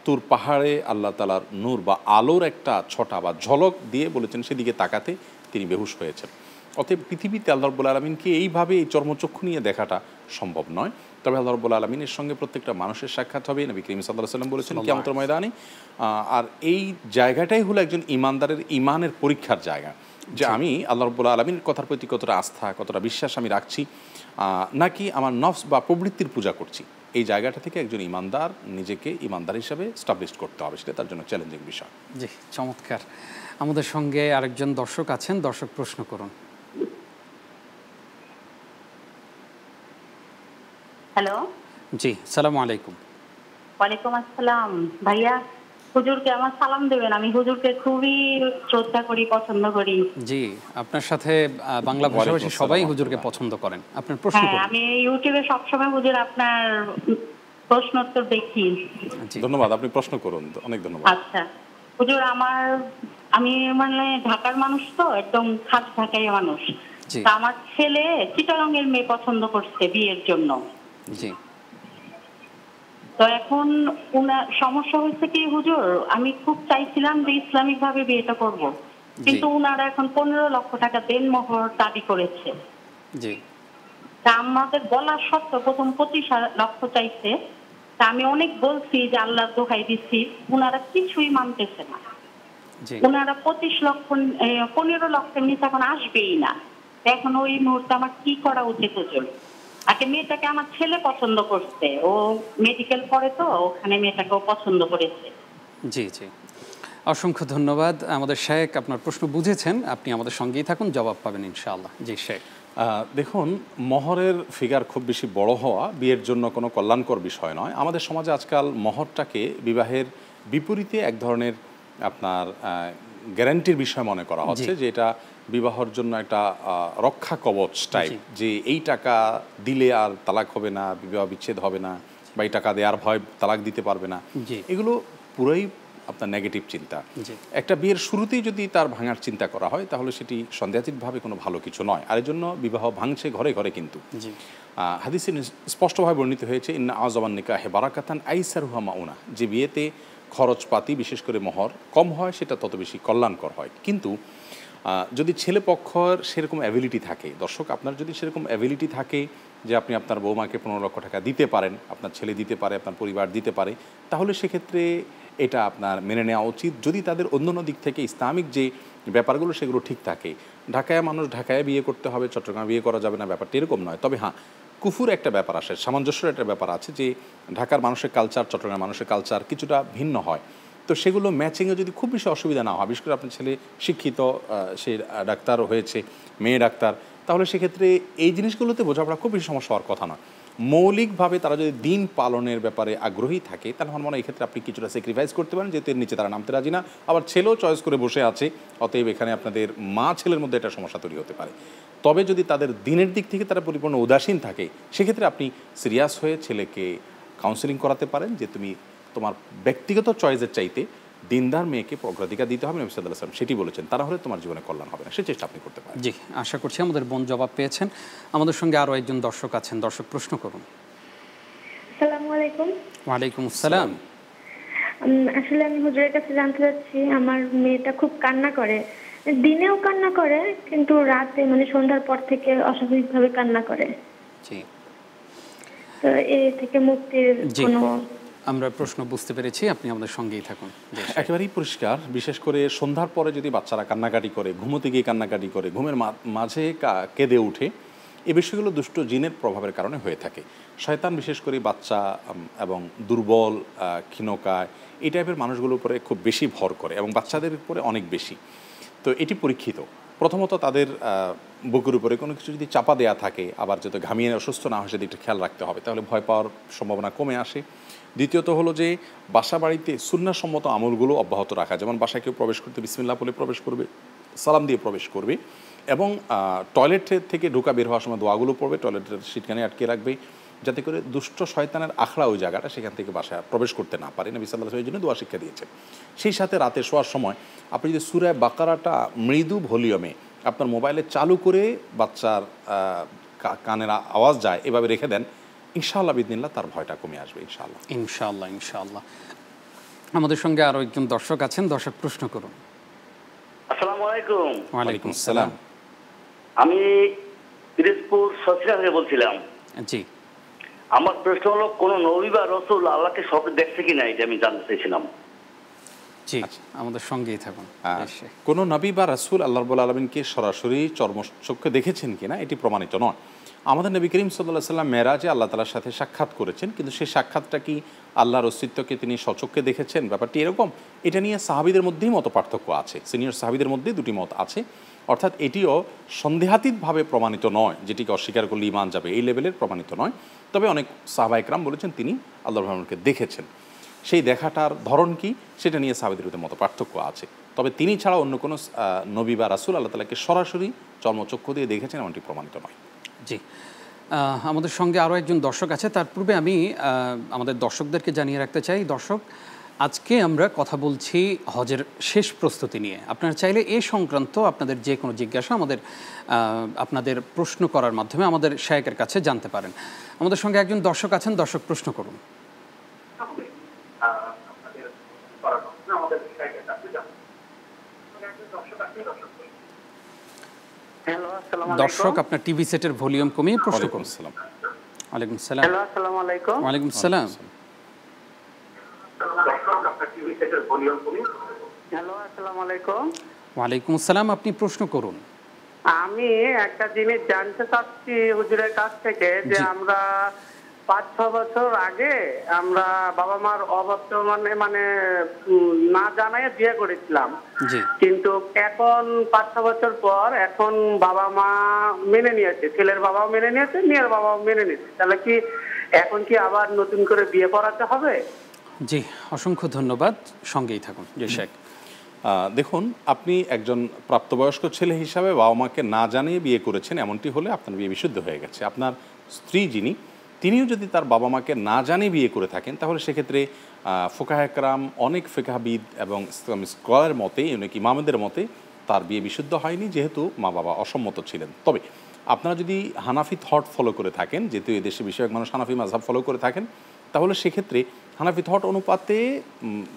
তুর পাহাড়ে আল্লাহ তাআলার নূর বা আলোর একটা ছটা বা ঝলক দিয়ে বলেছেন সেদিকে তাকাতে তিনি বেহুশ হয়েছেন। অতএব পৃথিবীতে আল্লাহ রাব্বুল আলামিনকে এইভাবে এই চর্মচক্ষু নিয়ে দেখাটা সম্ভব নয়। তবে আল্লাহ রাব্বুল আলামিনের সঙ্গে প্রত্যেকটা মানুষের সাক্ষাৎ হবে, নবী করিম সাল্লাল্লাহু আলাইহি ওয়াসাল্লাম বলেছেন কিয়ামতের ময়দানে। আর এই জায়গাটাই হলো একজন ইমানদারের ইমানের পরীক্ষার জায়গা, যে আমি আল্লাহ রাব্বুল আলামিনের কথার প্রতি কতটা আস্থা, কতটা বিশ্বাস আমি রাখছি, নাকি আমার নফস বা প্রবৃত্তির পূজা করছি। এই জায়গাটা থেকে একজন ইমানদার নিজেকে ইমানদার হিসাবে স্টাবলিশ করতে হবে, সেটা তার জন্য চ্যালেঞ্জিং বিষয়। জি, চমৎকার। আমাদের সঙ্গে আরেকজন দর্শক আছেন, দর্শক প্রশ্ন করুন। হ্যালো, জি, সালামু আলাইকুম। ওয়ালাইকুম আসসালাম। ভাইয়া, হুজুরকে আমার সালাম দেবেন। আমি হুজুরকে খুবই শ্রদ্ধা করি, পছন্দ করি। জি, আপনার সাথে বাংলা ভাষাভাষী সবাই হুজুরকে পছন্দ করেন। আপনার প্রশ্ন হ্যাঁ, করুন। আমি ইউটিউবে সবসময় হুজুর আপনার প্রশ্ন উত্তর দেখি। জি, ধন্যবাদ, আপনি প্রশ্ন করুন। অনেক ধন্যবাদ। আচ্ছা হুজুর, আমি মানে ঢাকার মানুষ, তো একদম খাস ঢাকাই মানুষ। জি, তা আমার ছেলে চিটাগাংয়ের মেয়ে পছন্দ করছে বিয়ের জন্য। জি, তো এখন উনার সমস্যা হয়েছে কি হুজুর, আমি খুব চাইছিলাম যে ইসলামিক ভাবে বিয়েটা করব, কিন্তু উনারা এখন 15 লক্ষ টাকা দেনমোহর দাবি করেছে। জি, তা আমাদের বলার সত্ত্বেও প্রথম 25 লক্ষ চাইছে। তা আমি অনেক বলছি যে আল্লাহর দোহাই দিচ্ছি, উনারা কিছুই মানতেছে না। জি। উনারা 15 লক্ষের নিচে এখন আসবেই না। এখন ওই মুহূর্তে আমার কি করা উচিত হুজুর? আগে মেয়েটাকে আমার ছেলে পছন্দ করছে, ও মেডিকেল পড়ে, তো ওখানে মেয়েটাকেও পছন্দ করেছে। জি, জি, অসংখ্য ধন্যবাদ। আমাদের শেখ আপনার প্রশ্ন বুঝেছেন, আপনি আমাদের সঙ্গেই থাকুন, জবাব পাবেন ইনশাআল্লাহ। জি শেখ। দেখুন, মহরের ফিগার খুব বেশি বড় হওয়া বিয়ের জন্য কোনো কল্যাণকর বিষয় নয়। আমাদের সমাজে আজকাল মহরটাকে বিবাহের বিপরীতে এক ধরনের আপনার গ্যারান্টির বিষয় মনে করা হচ্ছে, যে এটা বিবাহের জন্য একটা রক্ষা কবচ টাইপ, যে এই টাকা দিলে আর তালাক হবে না, বিবাহ বিচ্ছেদ হবে না, বা এই টাকা দেওয়ার ভয় তালাক দিতে পারবে না। এগুলো পুরোই আপনার নেগেটিভ চিন্তা। একটা বিয়ের শুরুতেই যদি তার ভাঙার চিন্তা করা হয়, তাহলে সেটি সন্দেহাতীতভাবে কোনো ভালো কিছু নয়। আর এর জন্য বিবাহ ভাঙছে ঘরে ঘরে। কিন্তু হাদিসে স্পষ্টভাবে বর্ণিত হয়েছে, ইন্না আযমান নিকাহে বারাকাতান আইসারুহা মাউনা, যে বিয়েতে খরচপাতি বিশেষ করে মোহর কম হয় সেটা তত বেশি কল্যাণকর হয়। কিন্তু যদি ছেলে পক্ষের সেরকম অ্যাবিলিটি থাকে, দর্শক আপনার যদি সেরকম অ্যাবিলিটি থাকে যে আপনি আপনার বৌমাকে 15 লক্ষ টাকা দিতে পারেন, আপনার ছেলে দিতে পারে, আপনার পরিবার দিতে পারে, তাহলে সেক্ষেত্রে এটা আপনার মেনে নেওয়া উচিত, যদি তাদের অন্যান্য দিক থেকে ইসলামিক যে ব্যাপারগুলো সেগুলো ঠিক থাকে। ঢাকায় মানুষ ঢাকায় বিয়ে করতে হবে, চট্টগ্রামে বিয়ে করা যাবে না, ব্যাপারটা এরকম নয়। তবে হ্যাঁ, কুফুর একটা ব্যাপার আসে, সামঞ্জস্যের একটা ব্যাপার আছে, যে ঢাকার মানুষের কালচার, চট্টগ্রামের মানুষের কালচার কিছুটা ভিন্ন হয়। তো সেগুলো ম্যাচিংয়ে যদি খুব বেশি অসুবিধা না হয়, বিশেষ করে আপনার ছেলে শিক্ষিত, সে ডাক্তারও হয়েছে, মেয়ে ডাক্তার, তাহলে সেক্ষেত্রে এই জিনিসগুলোতে বোঝাপড়া খুব বেশি সমস্যা হওয়ার কথা না। মৌলিকভাবে তারা যদি দিন পালনের ব্যাপারে আগ্রহী থাকে, তাহলে আমার মনে হয় এক্ষেত্রে আপনি কিছুটা স্যাক্রিফাইস করতে পারেন, যেহেতু এর নিচে তারা নামতে রাজি না, আবার ছেলেও চয়েস করে বসে আছে। অতএব এখানে আপনাদের মা ছেলের মধ্যে একটা সমস্যা তৈরি হতে পারে। তবে যদি তাদের দিনের দিক থেকে তারা পরিপূর্ণ উদাসীন থাকে, সেক্ষেত্রে আপনি সিরিয়াস হয়ে ছেলেকে কাউন্সেলিং করাতে পারেন, যে তুমি তোমার ব্যক্তিগত চয়েসের চাইতে দিনদার মেয়েকে অগ্রাধিকার দিতে হবে, নবী সাল্লাল্লাহু আলাইহি ওয়াসাল্লাম সেটি বলেছেন। তারা হলে তোমার জীবনে কল্যাণ হবে না, সে চেষ্টা আপনি করতে পারেন। জি, আশা করছি আমাদের বোন জবাব পেয়েছেন। আমাদের সঙ্গে আরও একজন দর্শক আছেন, দর্শক প্রশ্ন করুন। আসসালামু আলাইকুম। ওয়ালাইকুম আসসালাম। আসলে আমি হুজুরের কাছে জানতে চাচ্ছি, আমার মেয়েটা খুব কান্না করে, দিনেও কান্না করে, কিন্তু রাতে মানে সন্ধ্যার পর থেকে অস্বাভাবিকভাবে কান্না করে। জি, তো এই থেকে মুক্তির কোনো... আমরা প্রশ্ন বুঝতে পেরেছি, আপনি আমাদের সঙ্গেই থাকুন। একেবারেই পরিষ্কার, বিশেষ করে সন্ধ্যার পরে যদি বাচ্চারা কান্নাকাটি করে, ঘুমোতে গিয়ে কান্নাকাটি করে, ঘুমের মাঝে কেঁদে উঠে, এই বিষয়গুলো দুষ্ট জিনের প্রভাবের কারণে হয়ে থাকে। শয়তান বিশেষ করে বাচ্চা এবং দুর্বল, ক্ষীণকায়, এই টাইপের মানুষগুলোর উপরে খুব বেশি ভর করে, এবং বাচ্চাদের উপরে অনেক বেশি। তো এটি পরীক্ষিত। প্রথমত তাদের বুকের উপরে কোনো কিছু যদি চাপা দেওয়া থাকে, আবার যাতে ঘামিয়ে অসুস্থ না হয় সেদিকটা খেয়াল রাখতে হবে, তাহলে ভয় পাওয়ার সম্ভাবনা কমে আসে। দ্বিতীয়ত হলো যে বাসা বাড়িতে সুন্নাহসম্মত আমলগুলো অব্যাহত রাখা, যেমন বাসায় কেউ প্রবেশ করতে বিসমিল্লাহ বলে প্রবেশ করবে, সালাম দিয়ে প্রবেশ করবে, এবং টয়লেট থেকে ঢোকা বের হওয়ার সময় দোয়াগুলো পড়বে, টয়লেটের সিটখানে আটকে রাখবে, যাতে করে দুষ্ট শয়তানের আখড়া ওই জায়গাটা সেখান থেকে বাসায় প্রবেশ করতে না পারে। নবী সাল্লাল্লাহু আলাইহি ওয়াসাল্লাম এই জন্য দোয়া শিক্ষা দিয়েছেন। সেই সাথে রাতে শোয়ার সময় আপনি যদি সূরা বাকারাটা মৃদু ভলিউমে আপনার মোবাইলে চালু করে বাচ্চার কানের আওয়াজ যায় এভাবে রেখে দেন, ইনশাআল্লাহ বিদিনিল্লাহ তার ভয়টা কমে আসবে। ইনশাআল্লাহ ইনশাআল্লাহ ইনশাআল্লাহ। আমাদের সঙ্গে আরও একজন দর্শক আছেন, দর্শক প্রশ্ন করুন। আসসালামু আলাইকুম। ওয়ালাইকুম আসসালাম। আমি পিরোজপুর সচিরা থেকে বলছিলাম। জি, আমার প্রশ্ন হলো, কোন নবী বা রাসূল আল্লাহকে স্বপ্নে দেখছে কিনা, এটা আমি জানতে চাইছিলাম। জি, আমাদের সঙ্গেই থাকুন। কোনো নবী বা রাসূল আল্লাহ রাব্বুল আলামিনকে সরাসরি চর্মচক্ষে দেখেছেন কিনা এটি প্রমাণিত নয়। আমাদের নবী করিম সাল্লাল্লাহু আলাইহি সাল্লাম মেরাজে আল্লাহ তাআলার সাথে সাক্ষাৎ করেছেন, কিন্তু সেই সাক্ষাৎটা কি আল্লাহর অস্তিত্বকে তিনি সচক্ষে দেখেছেন, ব্যাপারটি এরকম? এটা নিয়ে সাহাবীদের মধ্যেই মত পার্থক্য আছে, সিনিয়র সাহাবীদের মধ্যেই দুটি মত আছে। অর্থাৎ এটিও সন্দেহাতীতভাবে প্রমাণিত নয়, যেটিকে অস্বীকার করলে ঈমান যাবে এই লেভেলের প্রমাণিত নয়। তবে অনেক সাহাবা ইকরাম বলেছেন তিনি আল্লাহর রহমানকে দেখেছেন। সেই দেখাটার ধরন কি সেটা নিয়ে সাহাবীদের মধ্যে মত পার্থক্য আছে। তবে তিনি ছাড়া অন্য কোনো নবী বা রাসূল আল্লাহ তাআলাকে সরাসরি চর্মচক্ষু দিয়ে দেখেছেন এমনটি প্রমাণিত নয়। জি, আমাদের সঙ্গে আরও একজন দর্শক আছে। তার পূর্বে আমি আমাদের দর্শকদেরকে জানিয়ে রাখতে চাই, দর্শক আজকে আমরা কথা বলছি হজের শেষ প্রস্তুতি নিয়ে। আপনারা চাইলে এ সংক্রান্ত আপনাদের যে কোনো জিজ্ঞাসা আপনাদের প্রশ্ন করার মাধ্যমে আমাদের শায়েকের কাছে জানতে পারেন। আমাদের সঙ্গে একজন দর্শক আছেন, দর্শক প্রশ্ন করুন। দর্শক আপনার টিভি সেটের ভলিউম কমিয়ে প্রশ্ন করুন। ওয়ালাইকুম আসসালাম। হ্যালো, আসসালামু আলাইকুম। ওয়ালাইকুম আসসালাম। হ্যালো, আসসালামু আলাইকুম। ওয়ালাইকুম আসসালাম, আপনি প্রশ্ন করুন। আমি একটা জিনিস জানতে চাচ্ছি হুজুরের কাছ থেকে, যে আমরা 5-6 বছর আগে আমরা বাবা মার অবর্তমানে মানে না জানাই বিয়ে করেছিলাম, কিন্তু এখন 5-6 বছর পর এখন বাবা মা মেনে নিয়েছে, ছেলের বাবাও মেনে নিয়েছে, মেয়ের বাবাও মেনে নিয়েছে। তাহলে কি এখন কি আবার নতুন করে বিয়ে করাতে হবে? জি, অসংখ্য ধন্যবাদ, সঙ্গেই থাকুন। জি শেখ। দেখুন, আপনি একজন প্রাপ্তবয়স্ক ছেলে হিসাবে বাবা মাকে না জানিয়ে বিয়ে করেছেন, এমনটি হলে আপনার বিয়ে বিশুদ্ধ হয়ে গেছে। আপনার স্ত্রী তিনিও যদি তার বাবা মাকে না জানিয়ে বিয়ে করে থাকেন, তাহলে সেক্ষেত্রে ফুকাহা একরাম, অনেক ফিকহাবিদ এবং স্কলার মতে, অনেক ইমামদের মতে তার বিয়ে বিশুদ্ধ হয়নি, যেহেতু মা বাবা অসম্মত ছিলেন। তবে আপনারা যদি হানাফি থট ফলো করে থাকেন, যেহেতু এই দেশে বেশিরভাগ মানুষ হানাফি মাযহাব ফলো করে থাকেন, তাহলে সেক্ষেত্রে হানাফি থট অনুপাতে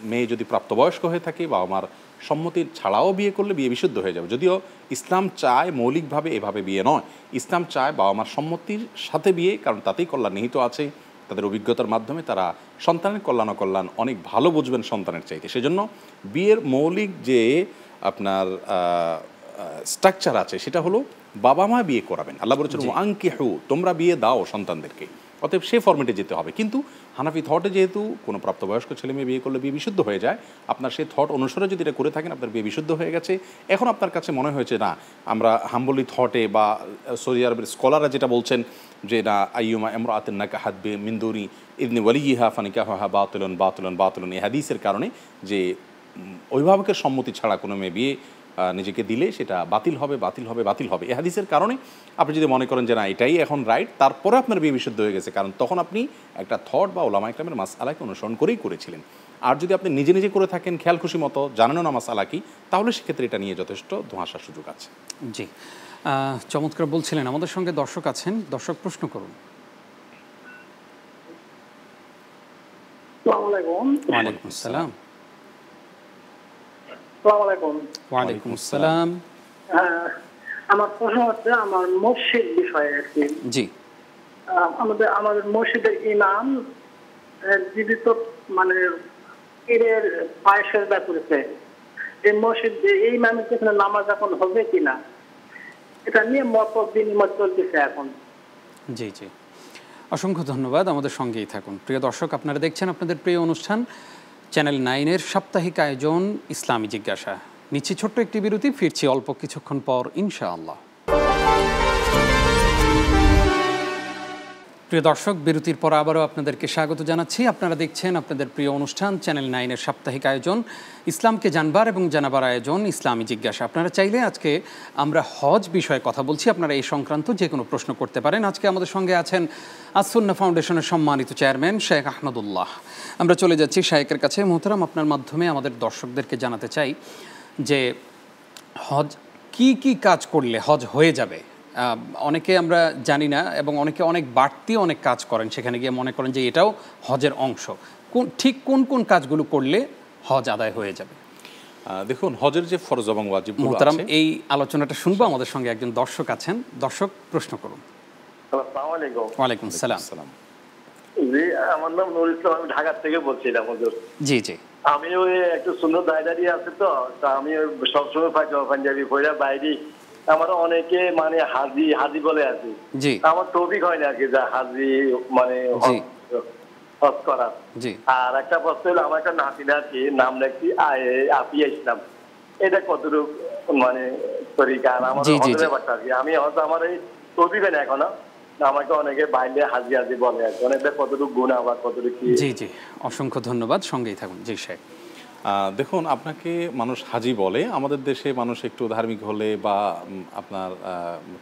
মেয়ে যদি প্রাপ্তবয়স্ক হয়ে থাকে, বাবা মার সম্মতি ছাড়াও বিয়ে করলে বিয়ে বিশুদ্ধ হয়ে যাবে। যদিও ইসলাম চায় মৌলিকভাবে এভাবে বিয়ে নয়, ইসলাম চায় বাবা মার সম্মতির সাথে বিয়ে, কারণ তাতেই কল্যাণ নিহিত আছে। তাদের অভিজ্ঞতার মাধ্যমে তারা সন্তানের কল্যাণ অনেক ভালো বুঝবেন সন্তানের চাইতে। সেজন্য বিয়ের মৌলিক যে আপনার স্ট্রাকচার আছে সেটা হলো বাবা মা বিয়ে করাবেন। আল্লাহ বলেছেন আনকিহু, তোমরা বিয়ে দাও সন্তানদেরকে, অতএব সেই ফরম্যাটে যেতে হবে। কিন্তু হানাফি থটে যেহেতু কোনো প্রাপ্তবয়স্ক ছেলে মেয়ে বিয়ে করলে বিয়ে বিশুদ্ধ হয়ে যায়, আপনার সেই থট অনুসারে যদি এটা করে থাকেন আপনার বিয়ে বিশুদ্ধ হয়ে গেছে। এখন আপনার কাছে মনে হয়েছে না, আমরা হাম্বলি থটে বা সৌদি আরবের স্কলাররা যেটা বলছেন যে না, আইয়ুমা ইমরাআতিন নাকাহাত মিন দুনি ইযনি ওয়ালিয়িহা ফানিকাহুহা বাতিলুন, এই হাদিসের কারণে যে অভিভাবকের সম্মতি ছাড়া কোনো মেয়ে বিয়ে নিজেকে দিলে সেটা বাতিল হবে। এই হাদিসের কারণে আপনি যদি মনে করেন যে না এটাই এখন রাইট, তারপরে আপনার বিয়ে বিশুদ্ধ হয়ে গেছে, কারণ তখন আপনি একটা থট বা উলামা ইকরামের মাসআলাকে অনুসরণ করেই করেছিলেন। আর যদি আপনি নিজে নিজে করে থাকেন, খেয়াল খুশি মতো জানেনও না মাসআলা কি, তাহলে সেক্ষেত্রে এটা নিয়ে যথেষ্ট ধোঁয়াশার সুযোগ আছে। জি, চমৎকার বলছিলেন। আমাদের সঙ্গে দর্শক আছেন, দর্শক প্রশ্ন করুন। আসসালামু আলাইকুম। ওয়ালাইকুম আসসালাম। আসসালামু আলাইকুম। ওয়ালাইকুম আসসালাম। আমার প্রশ্ন হচ্ছে আমার মসজিদ বিষয়ে আর কি। জি, আমাদের মসজিদের ইমাম জীবিত মানে পীরের পায়ে সেজদা করেছে, এই মসজিদ এই ইমামের পেছনে নামাজ এখন হবে কিনা, এটা নিয়ে মত বিনিময় চলতেছে এখন। জি, অসংখ্য ধন্যবাদ, আমাদের সঙ্গেই থাকুন। প্রিয় দর্শক, আপনারা দেখছেন আপনাদের প্রিয় অনুষ্ঠান চ্যানেল 9-এর সাপ্তাহিক আয়োজন ইসলামী জিজ্ঞাসা। নিচ্ছি ছোট্ট একটি বিরতি, ফিরছি অল্প কিছুক্ষণ পর ইনশাআল্লাহ। প্রিয় দর্শক, বিরতির পর আবারও আপনাদেরকে স্বাগত জানাচ্ছি। আপনারা দেখছেন আপনাদের প্রিয় অনুষ্ঠান চ্যানেল 9-এর সাপ্তাহিক আয়োজন ইসলামকে জানবার এবং জানাবার আয়োজন ইসলামী জিজ্ঞাসা। আপনারা চাইলে আজকে আমরা হজ বিষয়ে কথা বলছি, আপনারা এই সংক্রান্ত যে কোনো প্রশ্ন করতে পারেন। আজকে আমাদের সঙ্গে আছেন আস-সুন্নাহ ফাউন্ডেশনের সম্মানিত চেয়ারম্যান শেখ আহমদুল্লাহ। আমরা চলে যাচ্ছি শায়েকের কাছে। মোহতারাম, আপনার মাধ্যমে আমাদের দর্শকদেরকে জানাতে চাই যে হজ কি কাজ করলে হজ হয়ে যাবে। অনেকে আমরা জানি না, এবং অনেকে অনেক বাড়তি অনেক কাজ করেন, সেখানে গিয়ে মনে করেন যে এটাও হজের অংশ। কোন কাজগুলো করলে হজ আদায় হয়ে যাবে? দেখুন, হজের যে ফরজ এবং ওয়াজিব, মোহতারাম এই আলোচনাটা শুনবো। আমাদের সঙ্গে একজন দর্শক আছেন, দর্শক প্রশ্ন করুন। আসসালামু আলাইকুম। ওয়ালাইকুম সালাম। জি, আমার নাম নুরুল ইসলাম, আমি ঢাকা থেকে বলছিলাম হুজুর। জি, আমি ওই একটু সুন্দর দায়দারি আছে, তো আমি সবসময় পাঞ্জাবি পরে বাইরে আমার অনেকে মানে হাজি হাজি বলে আছে, জি আমার তৌফিক হয় না আর কি যা হাজি মানে জি হজ করার। জি আর একটা প্রশ্ন হলো, আমার একটা নাতিনা আর কি, নাম রাখছি আপিয়া ইসলাম, এটা কতটুকু মানে তরিকা? আর আমার জি, জি, হজের জি। ব্যাপারটা আর কি, আমি হয়তো আমার এই তৌফিক হয় না এখনো, আমাকে অনেকে বাইরে হাজি হাজি বলে আর কি, অনেকটা কতটুকু গুণ আবার কতটুকু কি। জি জি অসংখ্য ধন্যবাদ, সঙ্গেই থাকুন। জি সাহেব। দেখুন, আপনাকে মানুষ হাজি বলে, আমাদের দেশে মানুষ একটু ধার্মিক হলে বা আপনার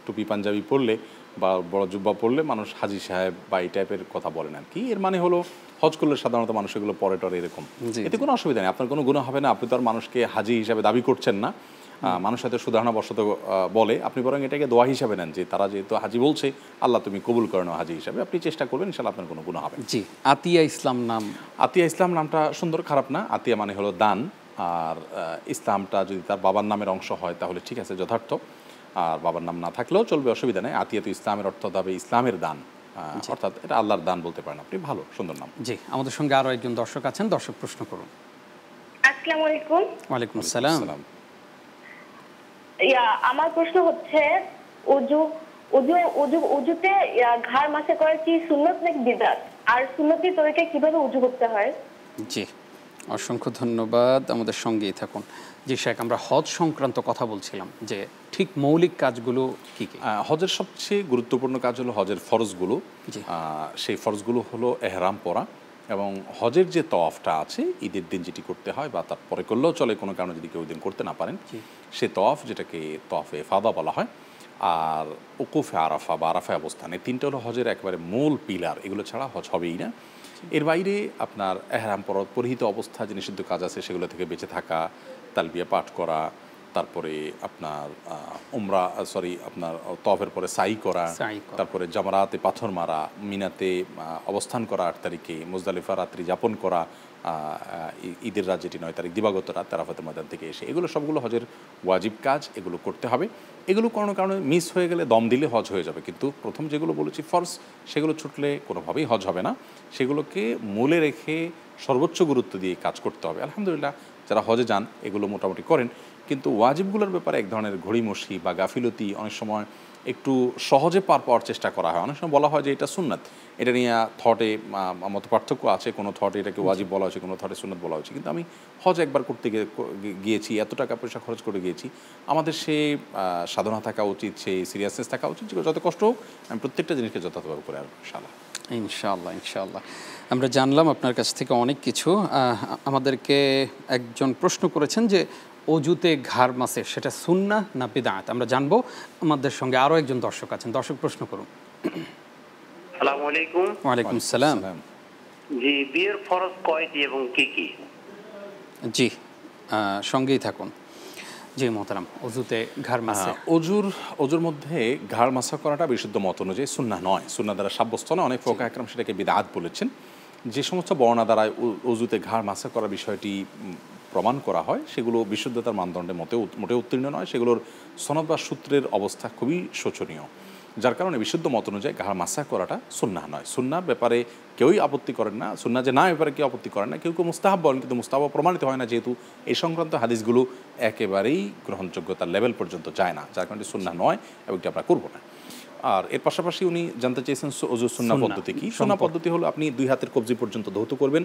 টুপি পাঞ্জাবি পরলে বা বড় জুব্বা পরলে মানুষ হাজি সাহেব বা এই টাইপের কথা বলেন আর কি। এর মানে হলো হজ করলে সাধারণত মানুষ এগুলো পরে টরে এরকম, এতে কোনো অসুবিধা নেই, আপনার কোনো গুনাহ হবে না। আপনি তো আর মানুষকে হাজি হিসাবে দাবি করছেন না, মানুষ হয়তো সুধারণাবশত বলে, আপনি বরং এটাকে দোয়া হিসাবে নেন যে তারা যেহেতু হাজি বলছে, আল্লাহ তুমি কবুল করে নাও হাজি হিসাবে, আপনি চেষ্টা করবেন, ইনশাআল্লাহ আপনার কোনো গুনাহ হবে না। জি, আতিয়া ইসলাম নাম। আতিয়া ইসলাম নামটা সুন্দর, খারাপ না। আতিয়া মানে হলো দান, আর ইসলামটা যদি তার বাবার নামের অংশ হয় তাহলে ঠিক আছে, যথার্থ। আর বাবার নাম না থাকলেও চলবে, অসুবিধা নেই। আতিয়া তো ইসলামের অর্থ হবে ইসলামের দান, অর্থাৎ এটা আল্লাহর দান বলতে পারেন আপনি। ভালো, সুন্দর নাম। জি, আমাদের সঙ্গে আরো একজন দর্শক আছেন, দর্শক প্রশ্ন করুন। আসসালামু আলাইকুম। ওয়ালাইকুম আসসালাম। আমার প্রশ্ন হচ্ছে, উজুতে ঘাড় মাসে করা কি সুন্নত নাকি বিদআত, আর সুন্নতি তরিকায় কিভাবে উজু করতে হয়? জি, অসংখ্য ধন্যবাদ, আমাদের সঙ্গেই থাকুন। জি শেখ, আমরা হজ সংক্রান্ত কথা বলছিলাম যে ঠিক মৌলিক কাজগুলো কি কি? হজের সবচেয়ে গুরুত্বপূর্ণ কাজ হলো হজের ফরজগুলো। সেই ফরজগুলো হলো এহরাম পরা এবং হজের যে তওয়াফটা আছে ঈদের দিন যেটি করতে হয় বা তারপরে করলেও চলে, কোনো কারণে যদি কেউ দিন করতে না পারেন, সে তওয়াফ যেটাকে তওয়াফে ইফাদা বলা হয়, আর উকুফে আরাফা বা আরাফা অবস্থান, এই তিনটা হলো হজের একেবারে মূল পিলার, এগুলো ছাড়া হজ হবেই না। এর বাইরে আপনার এহরাম পরিহিত অবস্থা যে নিষিদ্ধ কাজ আছে সেগুলো থেকে বেঁচে থাকা, তালবিয়া পাঠ করা, তারপরে আপনার আপনার তওয়াফের পরে সাই করা, তারপরে জামারাতে পাথর মারা, মিনাতে অবস্থান করা 8 তারিখে, মুজদালিফা রাত্রি যাপন করা, ঈদের রাত যেটি 9 তারিখ দিবাগত রাত আরাফাতের ময়দান থেকে এসে, এগুলো সবগুলো হজের ওয়াজিব কাজ, এগুলো করতে হবে। এগুলো কোনো কারণে মিস হয়ে গেলে দম দিলে হজ হয়ে যাবে, কিন্তু প্রথম যেগুলো বলেছি ফরজ, সেগুলো ছুটলে কোনোভাবেই হজ হবে না। সেগুলোকে মূলে রেখে সর্বোচ্চ গুরুত্ব দিয়ে কাজ করতে হবে। আলহামদুলিল্লাহ, যারা হজে যান এগুলো মোটামুটি করেন, কিন্তু ওয়াজিবগুলোর ব্যাপারে এক ধরনের ঘড়িমসি বা গাফিলতি অনেক সময় একটু সহজে পার পাওয়ার চেষ্টা করা হয়। অনেক সময় বলা হয় যে এটা সুন্নাত, এটা নিয়ে থটে মত পার্থক্য আছে, কোনো থটে এটাকে ওয়াজিব বলা হয়েছে, কোনো থটে সুন্নাত বলা হয়েছে। কিন্তু আমি হজ একবার করতে গিয়েছি, এত টাকা পয়সা খরচ করে গিয়েছি, আমাদের সেই সাধনা থাকা উচিত, সেই সিরিয়াসনেস থাকা উচিত, যত কষ্ট হোক আমি প্রত্যেকটা জিনিসকে যথাযথভাবে করে আসবো ইনশাআল্লাহ। ইনশাআল্লাহ ইনশাআল্লাহ। আমরা জানলাম আপনার কাছ থেকে অনেক কিছু। আমাদেরকে একজন প্রশ্ন করেছেন যে অজুতে ঘাড় মাসে সেটা সুন্নাহ না বিদআত, আমরা জানবো। আমাদের সঙ্গে আরও একজন দর্শক আছেন, দর্শক প্রশ্ন করুন। আসসালামু আলাইকুম। ওয়ালাইকুম আসসালাম। জি, বিয়ের ফরজ কয়টি এবং কি কি? জি, সঙ্গেই থাকুন। জি মোহতারাম, অজুতে ঘাড় মাসে, অজুর মধ্যে ঘাড় মাসা করাটা বিশুদ্ধ মত অনুযায়ী সুন্নাহ নয়, সুন্নাহ দ্বারা সাব্যস্ত নয়। অনেক ফুকাহা একরাম সেটাকে বিদআত বলেছেন। যে সমস্ত বর্ণনা দ্বারা অজুতে ঘাড় মাসা করার বিষয়টি প্রমাণ করা হয় সেগুলো বিশুদ্ধতার মানদণ্ডে মোটেও উত্তীর্ণ নয়, সেগুলোর সনদ বা সূত্রের অবস্থা খুবই শোচনীয়, যার কারণে বিশুদ্ধ মত অনুযায়ী ঘাড় মাসা করাটা সুন্নাহ নয়। সুন্নাহ ব্যাপারে কেউই আপত্তি করেন না, সুন্নাহ যে না ব্যাপারে কেউ আপত্তি করেন না, কেউ কেউ মুস্তাহাব বলেন, কিন্তু মুস্তাহাব প্রমাণিত হয় না, যেহেতু এই সংক্রান্ত হাদিসগুলো একেবারেই গ্রহণযোগ্যতার লেভেল পর্যন্ত যায় না, যার কারণে সুন্নাহ নয় এবং এটি আমরা করবো না। আর এর পাশাপাশি উনি জানতে চেয়েছেন অজুর সুন্নাহ পদ্ধতি কি। সুন্নাহ পদ্ধতি হলো আপনি 2 হাতের কবজি পর্যন্ত ধৌত করবেন,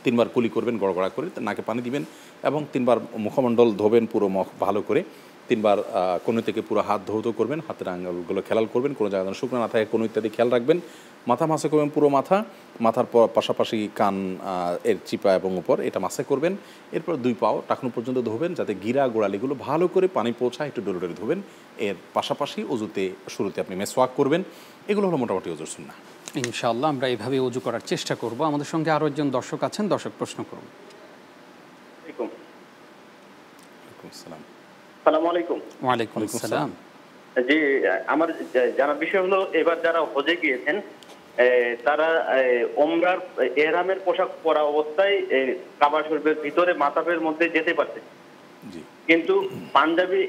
3 বার কুলি করবেন গড়গড়া করে, নাকে পানি দিবেন এবং 3 বার মুখমণ্ডল ধোবেন পুরো মুখ ভালো করে, 3 বার কোণে থেকে পুরো হাত ধৌত করবেন, হাতের আঙুলগুলো খেয়াল করবেন, কোনো জায়গায় শুকনো না থাকে কোনো ইত্যাদি খেয়াল রাখবেন। মাথা মাসে করবেন পুরো মাথার পাশাপাশি কান এর চিপা এবং উপর এটা মাসে করবেন। এরপর 2 পাও টাকনু পর্যন্ত ধোবেন, যাতে গিরা গোড়ালিগুলো ভালো করে পানি পৌঁছায়, একটু ডলে ডলে ধোবেন। এর পাশাপাশি অজুতে শুরুতে আপনি মেসওয়াক করবেন। এগুলো হলো মোটামুটি অজুর সুন্নাহ। ইনশাআল্লাহ আমরা এইভাবে অজু করার চেষ্টা করব। আমাদের সঙ্গে আরও একজন দর্শক আছেন, দর্শক প্রশ্ন করুন। আসসালামু আলাইকুম। ওয়ালাইকুম আসসালাম। জি, আমার জানার বিষয় হলো, এবার যারা হজে গিয়েছেন তারা ওমরার এহরামের পোশাক পরা অবস্থায় কাবা শরীফের ভিতরে মাতাফের মধ্যে যেতে পারছে, কিন্তু পাঞ্জাবি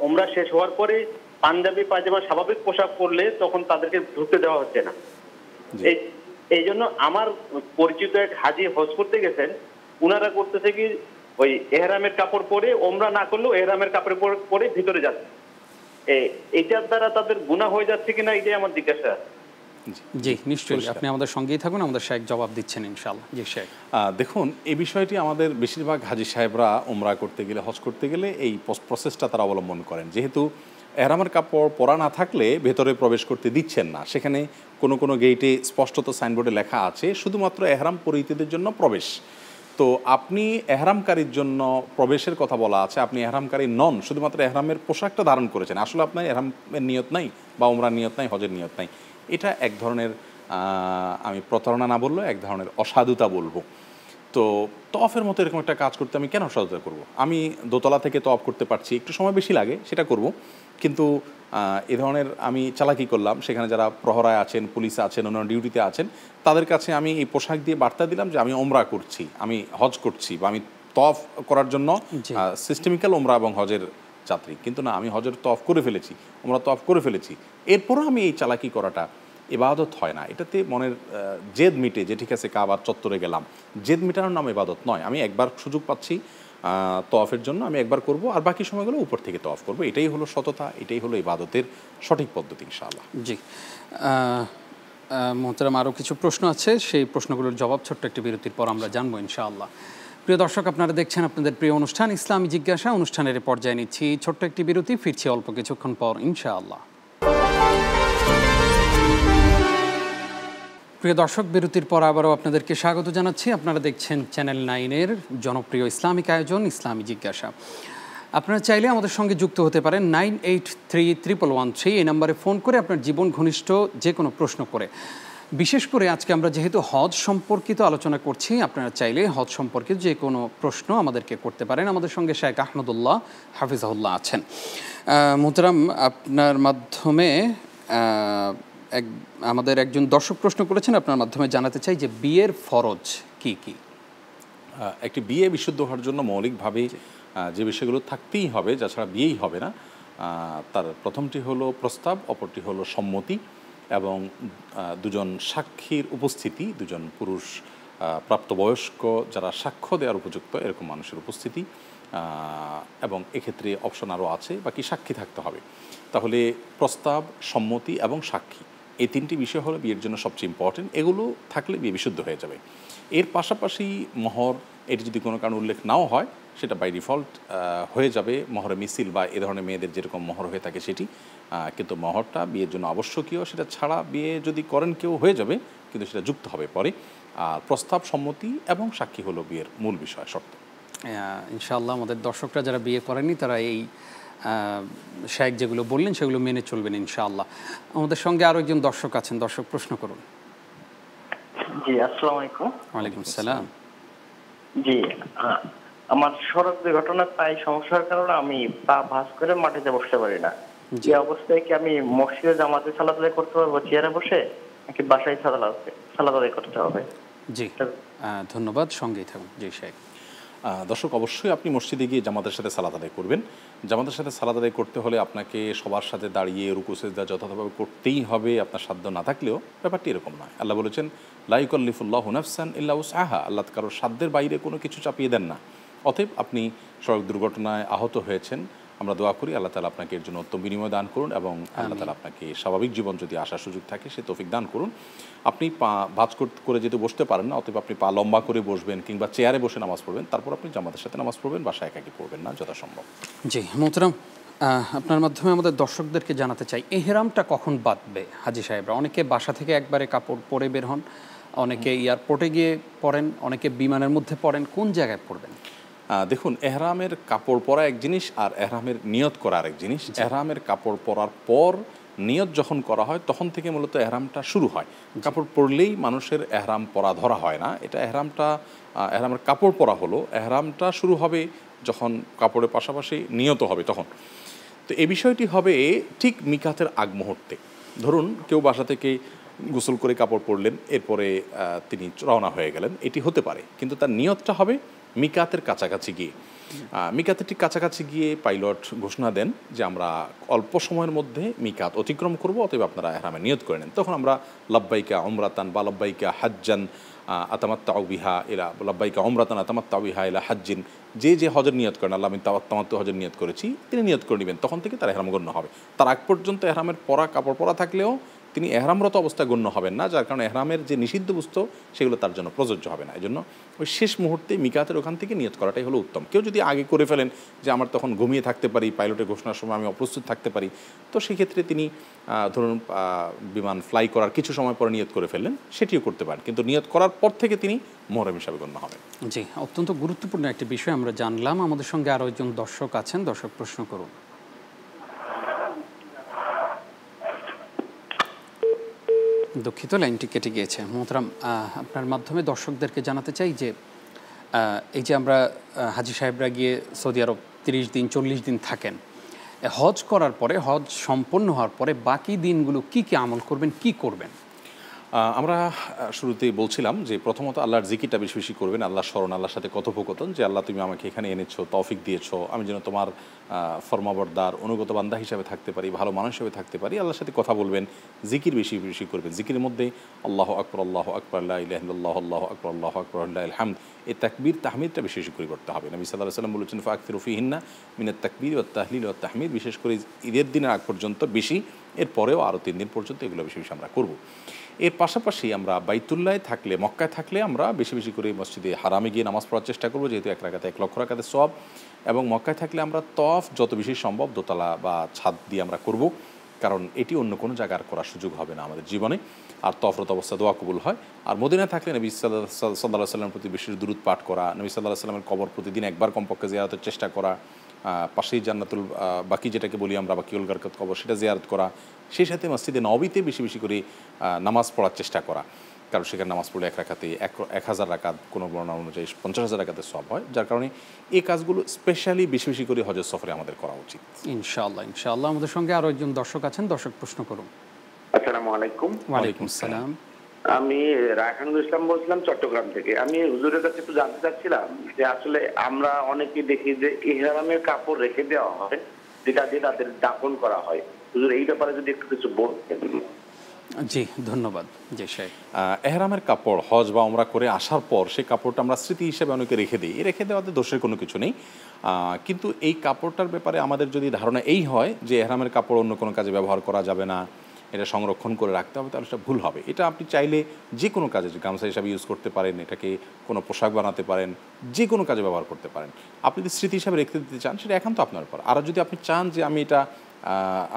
ওমরা শেষ হওয়ার পরে পাঞ্জাবি পায়জামা স্বাভাবিক পোশাক পরলে তখন তাদেরকে ঢুকতে দেওয়া হচ্ছে না। এই জন্য আমার পরিচিত এক হাজি হজ করতে গেছেন, উনারা করতেছে কি ওই এহরামের কাপড় পরে, ওমরা না করলেও এহরামের কাপড় পরে ভিতরে যাচ্ছে। এটার দ্বারা তাদের গুনাহ হয়ে যাচ্ছে কিনা এটাই আমার জিজ্ঞাসা। জি নিশ্চয়ই, আপনি আমাদের সঙ্গেই থাকুন, আমাদের শেখ জবাব দিচ্ছেন ইনশাআল্লাহ। জি শেখ। দেখুন, এই বিষয়টি আমাদের বেশিরভাগ হাজী সাহেবরা উমরা করতে গেলে, হজ করতে গেলে এই প্রসেসটা তারা অবলম্বন করেন। যেহেতু এহরামের কাপড় পরা না থাকলে ভেতরে প্রবেশ করতে দিচ্ছেন না, সেখানে কোনো কোনো গেটে স্পষ্টত সাইনবোর্ডে লেখা আছে শুধুমাত্র এহরাম পরিহিতদের জন্য প্রবেশ। তো আপনি এহরামকারীর জন্য প্রবেশের কথা বলা আছে, আপনি এহরামকারী নন, শুধুমাত্র এহরামের পোশাকটা ধারণ করেছেন, আসলে আপনার এহরামের নিয়ত নাই বা উমরার নিয়ত নাই, হজের নিয়ত নাই। এটা এক ধরনের আমি প্রতারণা না বললেও এক ধরনের অসাধুতা বলবো। তো তফের মতো এরকম একটা কাজ করতে আমি কেন অসাধুতা করব? আমি দোতলা থেকে তফ করতে পারছি, একটু সময় বেশি লাগে, সেটা করব, কিন্তু এ ধরনের আমি চালাকি করলাম, সেখানে যারা প্রহরায় আছেন, পুলিশ আছেন, অন্যান্য ডিউটিতে আছেন, তাদের কাছে আমি এই পোশাক দিয়ে বার্তা দিলাম যে আমি ওমরা করছি, আমি হজ করছি, বা আমি তফ করার জন্য সিস্টেমিক্যাল ওমরা এবং হজের যাত্রী। কিন্তু না, আমি হজের তফ করে ফেলেছি, ওমরা তফ করে ফেলেছি, এরপরও আমি এই চালাকি করাটা ইবাদত হয় না। এটাতে মনের জেদ মিটে যে ঠিক আছে কাবার চত্বরে গেলাম, জেদ মেটানোর নাম ইবাদত নয়। আমি একবার সুযোগ পাচ্ছি তওয়াফের জন্য, আমি একবার করব, আর বাকি সময়গুলো উপর থেকে তওয়াফ করব। এটাই হলো সততা, এটাই হলো ইবাদতের সঠিক পদ্ধতি ইনশাআল্লাহ। জি মোহতারাম, আরও কিছু প্রশ্ন আছে, সেই প্রশ্নগুলোর জবাব ছোট্ট একটি বিরতির পর আমরা জানবো ইনশাআল্লাহ। প্রিয় দর্শক, আপনারা দেখছেন আপনাদের প্রিয় অনুষ্ঠান ইসলামী জিজ্ঞাসা। অনুষ্ঠানের পর্যায়ে নিচ্ছি ছোট্ট একটি বিরতি, ফিরছি অল্প কিছুক্ষণ পর ইনশাআল্লাহ। প্রিয় দর্শক, বিরতির পর আবারও আপনাদেরকে স্বাগত জানাচ্ছি। আপনারা দেখছেন চ্যানেল 9-এর জনপ্রিয় ইসলামিক আয়োজন ইসলামী জিজ্ঞাসা। আপনারা চাইলে আমাদের সঙ্গে যুক্ত হতে পারেন 983113 এই নম্বরে ফোন করে আপনার জীবন ঘনিষ্ঠ যে কোনো প্রশ্ন করে। বিশেষ করে আজকে আমরা যেহেতু হজ সম্পর্কিত আলোচনা করছি, আপনারা চাইলে হজ সম্পর্কিত যে কোনো প্রশ্ন আমাদেরকে করতে পারেন। আমাদের সঙ্গে শেখ আহমদুল্লাহ হাফিজাহুল্লাহ আছেন। মোহতারাম, আপনার মাধ্যমে আমাদের একজন দর্শক প্রশ্ন করেছেন, আপনার মাধ্যমে জানাতে চাই যে বিয়ের ফরজ কি কি? একটি বিয়ে বিশুদ্ধ হওয়ার জন্য মৌলিকভাবে যে বিষয়গুলো থাকতেই হবে, যা ছাড়া বিয়েই হবে না, তার প্রথমটি হলো প্রস্তাব, অপরটি হলো সম্মতি এবং দুজন সাক্ষীর উপস্থিতি, দুজন পুরুষ প্রাপ্তবয়স্ক যারা সাক্ষ্য দেওয়ার উপযুক্ত এরকম মানুষের উপস্থিতি, এবং এক্ষেত্রে অপশন আরও আছে, বাকি সাক্ষী থাকতে হবে। তাহলে প্রস্তাব, সম্মতি এবং সাক্ষী, এই তিনটি বিষয় হলো বিয়ের জন্য সবচেয়ে ইম্পর্টেন্ট। এগুলো থাকলে বিয়ে বিশুদ্ধ হয়ে যাবে। এর পাশাপাশি মহর, এটি যদি কোনো কারণে উল্লেখ নাও হয়, সেটা বাই ডিফল্ট হয়ে যাবে মহরে মিছিল বা এ ধরনের মেয়েদের যেরকম মহর হয়ে থাকে সেটি, কিন্তু মহরটা বিয়ের জন্য আবশ্যকীয়। সেটা ছাড়া বিয়ে যদি করেন কেউ হয়ে যাবে, কিন্তু সেটা যুক্ত হবে পরে। আর প্রস্তাব, সম্মতি এবং সাক্ষী হলো বিয়ের মূল বিষয়, শর্ত। ইনশাআল্লাহ আমাদের দর্শকরা যারা বিয়ে করেনি তারা এই শেখ যেগুলো বললেন সেগুলো মেনে চলবেন ইনশাআল্লাহ। আমাদের সঙ্গে আরও একজন দর্শক আছেন, দর্শক প্রশ্ন করুন। জি, আসসালামু আলাইকুম। ওয়ালাইকুম আসসালাম। জি, আমার সড়ক দুর্ঘটনার পায়ে সমস্যার কারণে আমি পা ভাঁজ করে মাটিতে বসতে পারি না। এই অবস্থায় কি আমি মসজিদে জামাতে সালাত আদায় করতে পারবো চেয়ারে বসে, নাকি বাসায় সালাত আদায় করতে হবে? জি ধন্যবাদ, সঙ্গেই থাকুন। জি শেখ। দর্শক, অবশ্যই আপনি মসজিদে গিয়ে জামাতের সাথে সালাত আদায় করবেন। জামাতের সাথে সালাত আদায় করতে হলে আপনাকে সবার সাথে দাঁড়িয়ে রুকু সিজদা যথাযথভাবে করতেই হবে, আপনার সাধ্য না থাকলেও। ব্যাপারটি এরকম নয়। আল্লাহ বলেছেন লা ইউকাল্লিফুল্লাহু নাফসান ইল্লা উসআহা, আল্লাহ কারোর সাধ্যের বাইরে কোনো কিছু চাপিয়ে দেন না। অতএব আপনি সড়ক দুর্ঘটনায় আহত হয়েছেন, আমরা দোয়া করি আল্লাহ তাআলা আপনাকে এর জন্য উত্তম বিনিময় দান করুন, এবং আল্লাহ তাআলা আপনাকে স্বাভাবিক জীবন যদি আসার সুযোগ থাকে সে তৌফিক দান করুন। আপনি পা ভাঁজ করে যেহেতু বসতে পারেন না, অতএব আপনি পা লম্বা করে বসবেন কিংবা চেয়ারে বসে নামাজ পড়বেন, তারপর আপনি জামাতের সাথে নামাজ পড়বেন, বাসায় একাকি পড়বেন না যথাসম্ভব। জি মোহতারাম, আপনার মাধ্যমে আমাদের দর্শকদেরকে জানাতে চাই এহরামটা কখন বাঁধবে হাজী সাহেবরা? অনেকে বাসা থেকে একবারে কাপড় পরে বের হন, অনেকে এয়ারপোর্টে গিয়ে পড়েন, অনেকে বিমানের মধ্যে পড়েন, কোন জায়গায় পড়বেন? দেখুন, এহরামের কাপড় পরা এক জিনিস আর এহরামের নিয়ত করা আরেক জিনিস। এহরামের কাপড় পরার পর নিয়ত যখন করা হয় তখন থেকে মূলত এহরামটা শুরু হয়। কাপড় পরলেই মানুষের এহরাম পরা ধরা হয় না। এটা এহরামের কাপড় পরা হলো, এহরামটা শুরু হবে যখন কাপড়ের পাশাপাশি নিয়ত হবে তখন। তো এই বিষয়টি হবে ঠিক মিকাতের আগ মুহূর্তে। ধরুন কেউ বাসা থেকে গোসল করে কাপড় পরলেন, এরপরে তিনি রওনা হয়ে গেলেন, এটি হতে পারে, কিন্তু তার নিয়তটা হবে মিকাতের কাছাকাছি গিয়ে। মিকাতের ঠিক কাছাকাছি গিয়ে পাইলট ঘোষণা দেন যে আমরা অল্প সময়ের মধ্যে মিকাত অতিক্রম করব, অতএব আপনারা এহরামে নিয়ত করে নেন। তখন আমরা লাব্বাইকা উমরাতান বা লাব্বাইকা হাজ্জান আতামাত্তাউ বিহা ইলা লাব্বাইকা উমরাতান আতামাত্তাউ বিহা ইলা হাজ্জিন, যে হজের নিয়ত করেন, আল্লাহ আমি তামাত্তু হজের নিয়ত করেছি, তিনি নিয়ত করে নেবেন, তখন থেকে তার এহরাম গণ্য হবে। তার আগ পর্যন্ত এহরামের পরা কাপড় পরা থাকলেও তিনি এহরামরত অবস্থায় গণ্য হবেন না, যার কারণে এহরামের যে নিষিদ্ধ বস্তু সেগুলো তার জন্য প্রযোজ্য হবে না। এই জন্য ওই শেষ মুহূর্তে মিকাতের ওখান থেকে নিয়ত করাটাই হলো উত্তম। কেউ যদি আগে করে ফেলেন যে আমার তখন ঘুমিয়ে থাকতে পারি, পাইলটের ঘোষণার সময় আমি অপ্রস্তুত থাকতে পারি, তো সেক্ষেত্রে তিনি ধরুন বিমান ফ্লাই করার কিছু সময় পরে নিয়ত করে ফেললেন, সেটিও করতে পারেন, কিন্তু নিয়ত করার পর থেকে তিনি মুহররম হিসাবে গণ্য হবেন। জি, অত্যন্ত গুরুত্বপূর্ণ একটি বিষয় আমরা জানলাম। আমাদের সঙ্গে আরও একজন দর্শক আছেন, দর্শক প্রশ্ন করুন। দুঃখিত, লাইনটি কেটে গিয়েছে। মোহতারাম, আপনার মাধ্যমে দর্শকদেরকে জানাতে চাই যে এই যে আমরা হাজি সাহেবরা গিয়ে সৌদি আরব 30 দিন 40 দিন থাকেন, হজ করার পরে, হজ সম্পন্ন হওয়ার পরে বাকি দিনগুলো কি কি আমল করবেন, কি করবেন? আমরা শুরুতেই বলছিলাম যে প্রথমত আল্লাহর জিকিরটা বেশি বেশি করবেন, আল্লাহর স্মরণ, আল্লাহর সাথে কথোপকথন, যে আল্লাহ তুমি আমাকে এখানে এনেছো, তৌফিক দিয়েছো, আমি যেন তোমার ফরমাবরদার অনুগত বান্দা হিসাবে থাকতে পারি, ভালো মানুষ হিসেবে থাকতে পারি। আল্লাহর সাথে কথা বলবেন, জিকির বেশি বেশি করবেন। জিকিরের মধ্যে আল্লাহু আকবার, আল্লাহু আকবার, লা ইলাহা ইল্লাল্লাহ, আল্লাহু আকবার, আল্লাহু আকবার, লিল্লাহিল হামদ, এই তাকবীর তাহমিদটা বেশি বেশি করে করতে হবে। নবী সাল্লাল্লাহু আলাইহি ওয়াসাল্লাম বলেছেন ফাকসিরু ফিহিন্না মিনাত তাকবীর ওয়াত তাহলিল ওয়াত তাহমিদ, বিশেষ করে ঈদের দিনের আগ পর্যন্ত বেশি, এর পরেও আরও 3 দিন পর্যন্ত এগুলো বেশি বেশি আমরা করব। এর পাশাপাশি আমরা বাইতুল্লায় থাকলে, মক্কায় থাকলে আমরা বেশি বেশি করে মসজিদে হারামে গিয়ে নামাজ পড়ার চেষ্টা করব, যেহেতু 1 রাকাতে 1 লক্ষ রাকাতের সওয়াব। এবং মক্কায় থাকলে আমরা তওয়াফ যত বেশি সম্ভব দোতলা বা ছাদ দিয়ে আমরা করব, কারণ এটি অন্য কোনো জায়গার করার সুযোগ হবে না আমাদের জীবনে। আর তওয়াফরত অবস্থা দোয়া কবুল হয়। আর মদিনায় থাকলে নবী সাল্লাল্লাহু আলাইহি ওয়াসাল্লামের প্রতি বেশি দুরূদ পাঠ করা, নবী সাল্লাল্লাহু আলাইহি ওয়াসাল্লামের কবর প্রতিদিন একবার কমপক্ষে জিয়ারতের চেষ্টা করা, পাশেই জান্নাতুল বাকি যেটাকে বলি আমরা, বাকিউল গারকাত কবর, সেটা জিয়ারত করা, সেই সাথে মসজিদে নববীতে বেশি বেশি করে নামাজ পড়ার চেষ্টা করা, কারণ সেখানে নামাজ পড়লে 1 রাকাতে 1000 রাকাত, কোনো বর্ণনা অনুযায়ী 50,000 রাকাতের সওয়াব হয়। যার কারণে এই কাজগুলো স্পেশালি বেশি বেশি করে হজের সফরে আমাদের করা উচিত। ইনশাআল্লাহ, ইনশাআল্লাহ। আমাদের সঙ্গে আরও একজন দর্শক আছেন, দর্শক প্রশ্ন করুন। আসসালামু আলাইকুম। ওয়ালাইকুম আসসালাম। আমি রায়হানুল ইসলাম বলছিলাম চট্টগ্রাম থেকে। আমি হুজুরের কাছে একটু জানতে চাচ্ছিলাম যে আসলে আমরা অনেকে দেখি যে ইহরামের কাপড় রেখে দেওয়া হয়, যেটা দিয়ে তাদের দাফন করা হয়। হুজুর এই ব্যাপারে যদি একটু কিছু বলতেন। জি, ধন্যবাদ। জি সাহেব, এহরামের কাপড় হজ বা ওমরা করে আসার পর সেই কাপড়টা আমরা স্মৃতি হিসেবে অনেকে রেখে দিই। রেখে দেওয়াতে দোষের কোনো কিছু নেই, কিন্তু এই কাপড়টার ব্যাপারে আমাদের যদি ধারণা এই হয় যে এহরামের কাপড় অন্য কোনো কাজে ব্যবহার করা যাবে না, এটা সংরক্ষণ করে রাখতে হবে, তাহলে সেটা ভুল হবে। এটা আপনি চাইলে যে কোনো কাজে, গামছা হিসাবে ইউজ করতে পারেন, এটাকে কোনো পোশাক বানাতে পারেন, যে কোনো কাজে ব্যবহার করতে পারেন। আপনি যদি স্মৃতি হিসাবে রেখে দিতে চান সেটা একান্ত আপনার উপর। আর যদি আপনি চান যে আমি এটা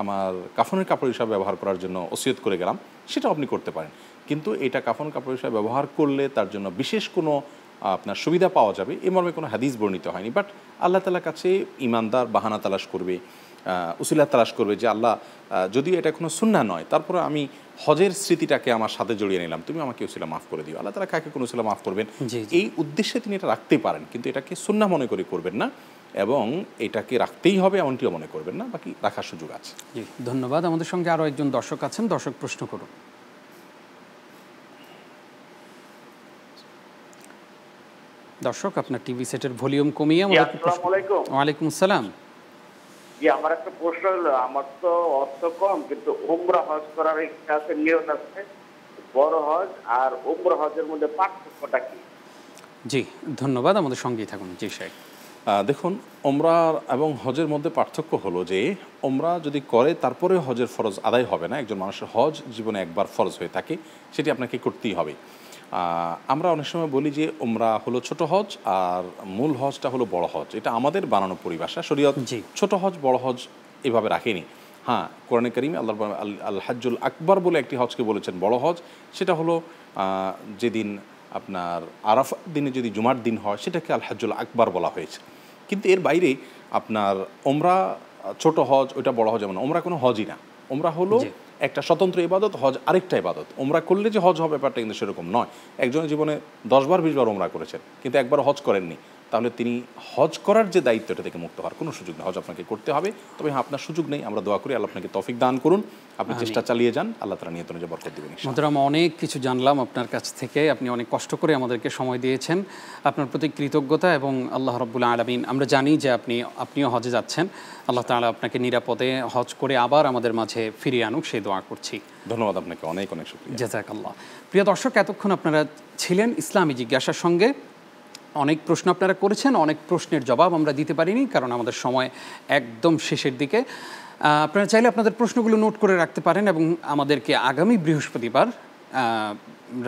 আমার কাফনের কাপড় হিসাবে ব্যবহার করার জন্য ওসিয়ত করে গেলাম, সেটাও আপনি করতে পারেন। কিন্তু এটা কাফনের কাপড় হিসাবে ব্যবহার করলে তার জন্য বিশেষ কোনো আপনার সুবিধা পাওয়া যাবে এ মর্মে কোনো হাদিস বর্ণিত হয়নি। বাট আল্লাহ তাআলার কাছে ইমানদার বাহানা তালাশ করবে, উসিলা তালাশ করবে যে আল্লাহ, যদিও এটা কোনো সুন্নাহ নয়, তারপরে আমি হজের স্মৃতিটাকে আমার সাথে জড়িয়ে নিলাম, তুমি আমাকে উসিলা মাফ করে দিও। আল্লাহ তাআলা কাকে কোনো উসিলা মাফ করবেন, এই উদ্দেশ্যে তিনি এটা রাখতে পারেন, কিন্তু এটাকে সুন্নাহ মনে করে করবেন না, এবং এটাকে রাখতেই হবে এমনটিও মনে করবেন না, বাকি রাখার সুযোগ আছে। জি, ধন্যবাদ। আমাদের সঙ্গে আরও একজন দর্শক আছেন, দর্শক প্রশ্ন করুন। দর্শক, আপনার টিভি সেটের ভলিউম কমিয়ে আমাদের। আসসালামু আলাইকুম। ওয়ালাইকুম আসসালাম। জি, আমার একটা প্রশ্ন হলো, আমার তো অর্থ কম, কিন্তু উমরা হজ করার ইচ্ছা আছে, নিয়ত আছে। বড় হজ আর উমরা হজের মধ্যে পার্থক্যটা কি? জি, ধন্যবাদ। আমাদের সঙ্গেই থাকুন। জি সাহেব, দেখুন, ওমরা এবং হজের মধ্যে পার্থক্য হলো যে ওমরা যদি করে তারপরে হজের ফরজ আদায় হবে না। একজন মানুষের হজ জীবনে একবার ফরজ হয়ে থাকে, সেটি আপনাকে করতেই হবে। আমরা অনেক সময় বলি যে ওমরা হলো ছোট হজ আর মূল হজটা হলো বড় হজ। এটা আমাদের বানানো পরিভাষা। শরীয়ত ছোট হজ বড় হজ এভাবে রাখেনি। হ্যাঁ, কোরআনে কারিমে আল্লাহ আল হাজ্জুল আকবর বলে একটি হজকে বলেছেন বড় হজ। সেটা হলো যেদিন আপনার আরাফাত দিনে যদি জুমার দিন হয় সেটাকে আল হাজ্জুল আকবর বলা হয়েছে। কিন্তু এর বাইরে আপনার ওমরা ছোট হজ, ওইটা বড় হজ এমন, ওমরা কোনো হজই না। ওমরা হলো একটা স্বতন্ত্র ইবাদত, হজ আরেকটা ইবাদত। ওমরা করলে যে হজ হবে ব্যাপারটা কিন্তু সেরকম নয়। একজনের জীবনে 10 বার 20 বার ওমরা করেছেন, কিন্তু একবার হজ করেননি, তাহলে তিনি হজ করার যে দায়িত্ব এটা থেকে মুক্ত হওয়ার কোনো সুযোগ নেই। হজ আপনাকে করতে হবে, তবে হ্যাঁ আপনার সুযোগ নেই। আমরা দোয়া করি আল্লাহ আপনাকে তৌফিক দান করুন, আপনি চেষ্টা চালিয়ে যান, আল্লাহ তাআলা নিয়ত অনুযায়ী বরকত দিবেন। মোহতারাম, অনেক কিছু জানলাম আপনার কাছ থেকে, আপনি অনেক কষ্ট করে আমাদেরকে সময় দিয়েছেন, আপনার প্রতি কৃতজ্ঞতা। এবং আল্লাহ রাব্বুল আলামিন, আমরা জানি যে আপনিও হজে যাচ্ছেন, আল্লাহ তাআলা আপনাকে নিরাপদে হজ করে আবার আমাদের মাঝে ফিরিয়ে আনুক, সেই দোয়া করছি। ধন্যবাদ আপনাকে, অনেক অনেক শুকরিয়া। জাযাকাল্লাহ। প্রিয় দর্শক, এতক্ষণ আপনারা ছিলেন ইসলামী জিজ্ঞাসার সঙ্গে। অনেক প্রশ্ন আপনারা করেছেন, অনেক প্রশ্নের জবাব আমরা দিতে পারিনি কারণ আমাদের সময় একদম শেষের দিকে। আপনারা চাইলে আপনাদের প্রশ্নগুলো নোট করে রাখতে পারেন এবং আমাদেরকে আগামী বৃহস্পতিবার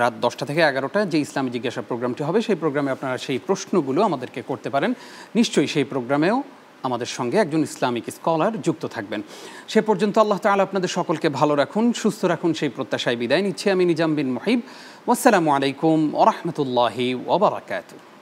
রাত 10টা থেকে 11টা যে ইসলামী জিজ্ঞাসা প্রোগ্রামটি হবে, সেই প্রোগ্রামে আপনারা সেই প্রশ্নগুলো আমাদেরকে করতে পারেন। নিশ্চয়ই সেই প্রোগ্রামেও আমাদের সঙ্গে একজন ইসলামিক স্কলার যুক্ত থাকবেন। সে পর্যন্ত আল্লাহ তাআলা আপনাদের সকলকে ভালো রাখুন, সুস্থ রাখুন, সেই প্রত্যাশায় বিদায় নিচ্ছি আমি নিজাম বিন মুহিব। ওয়াসসালামু আলাইকুম ওয়া রাহমাতুল্লাহি ওয়া বারাকাতুহু।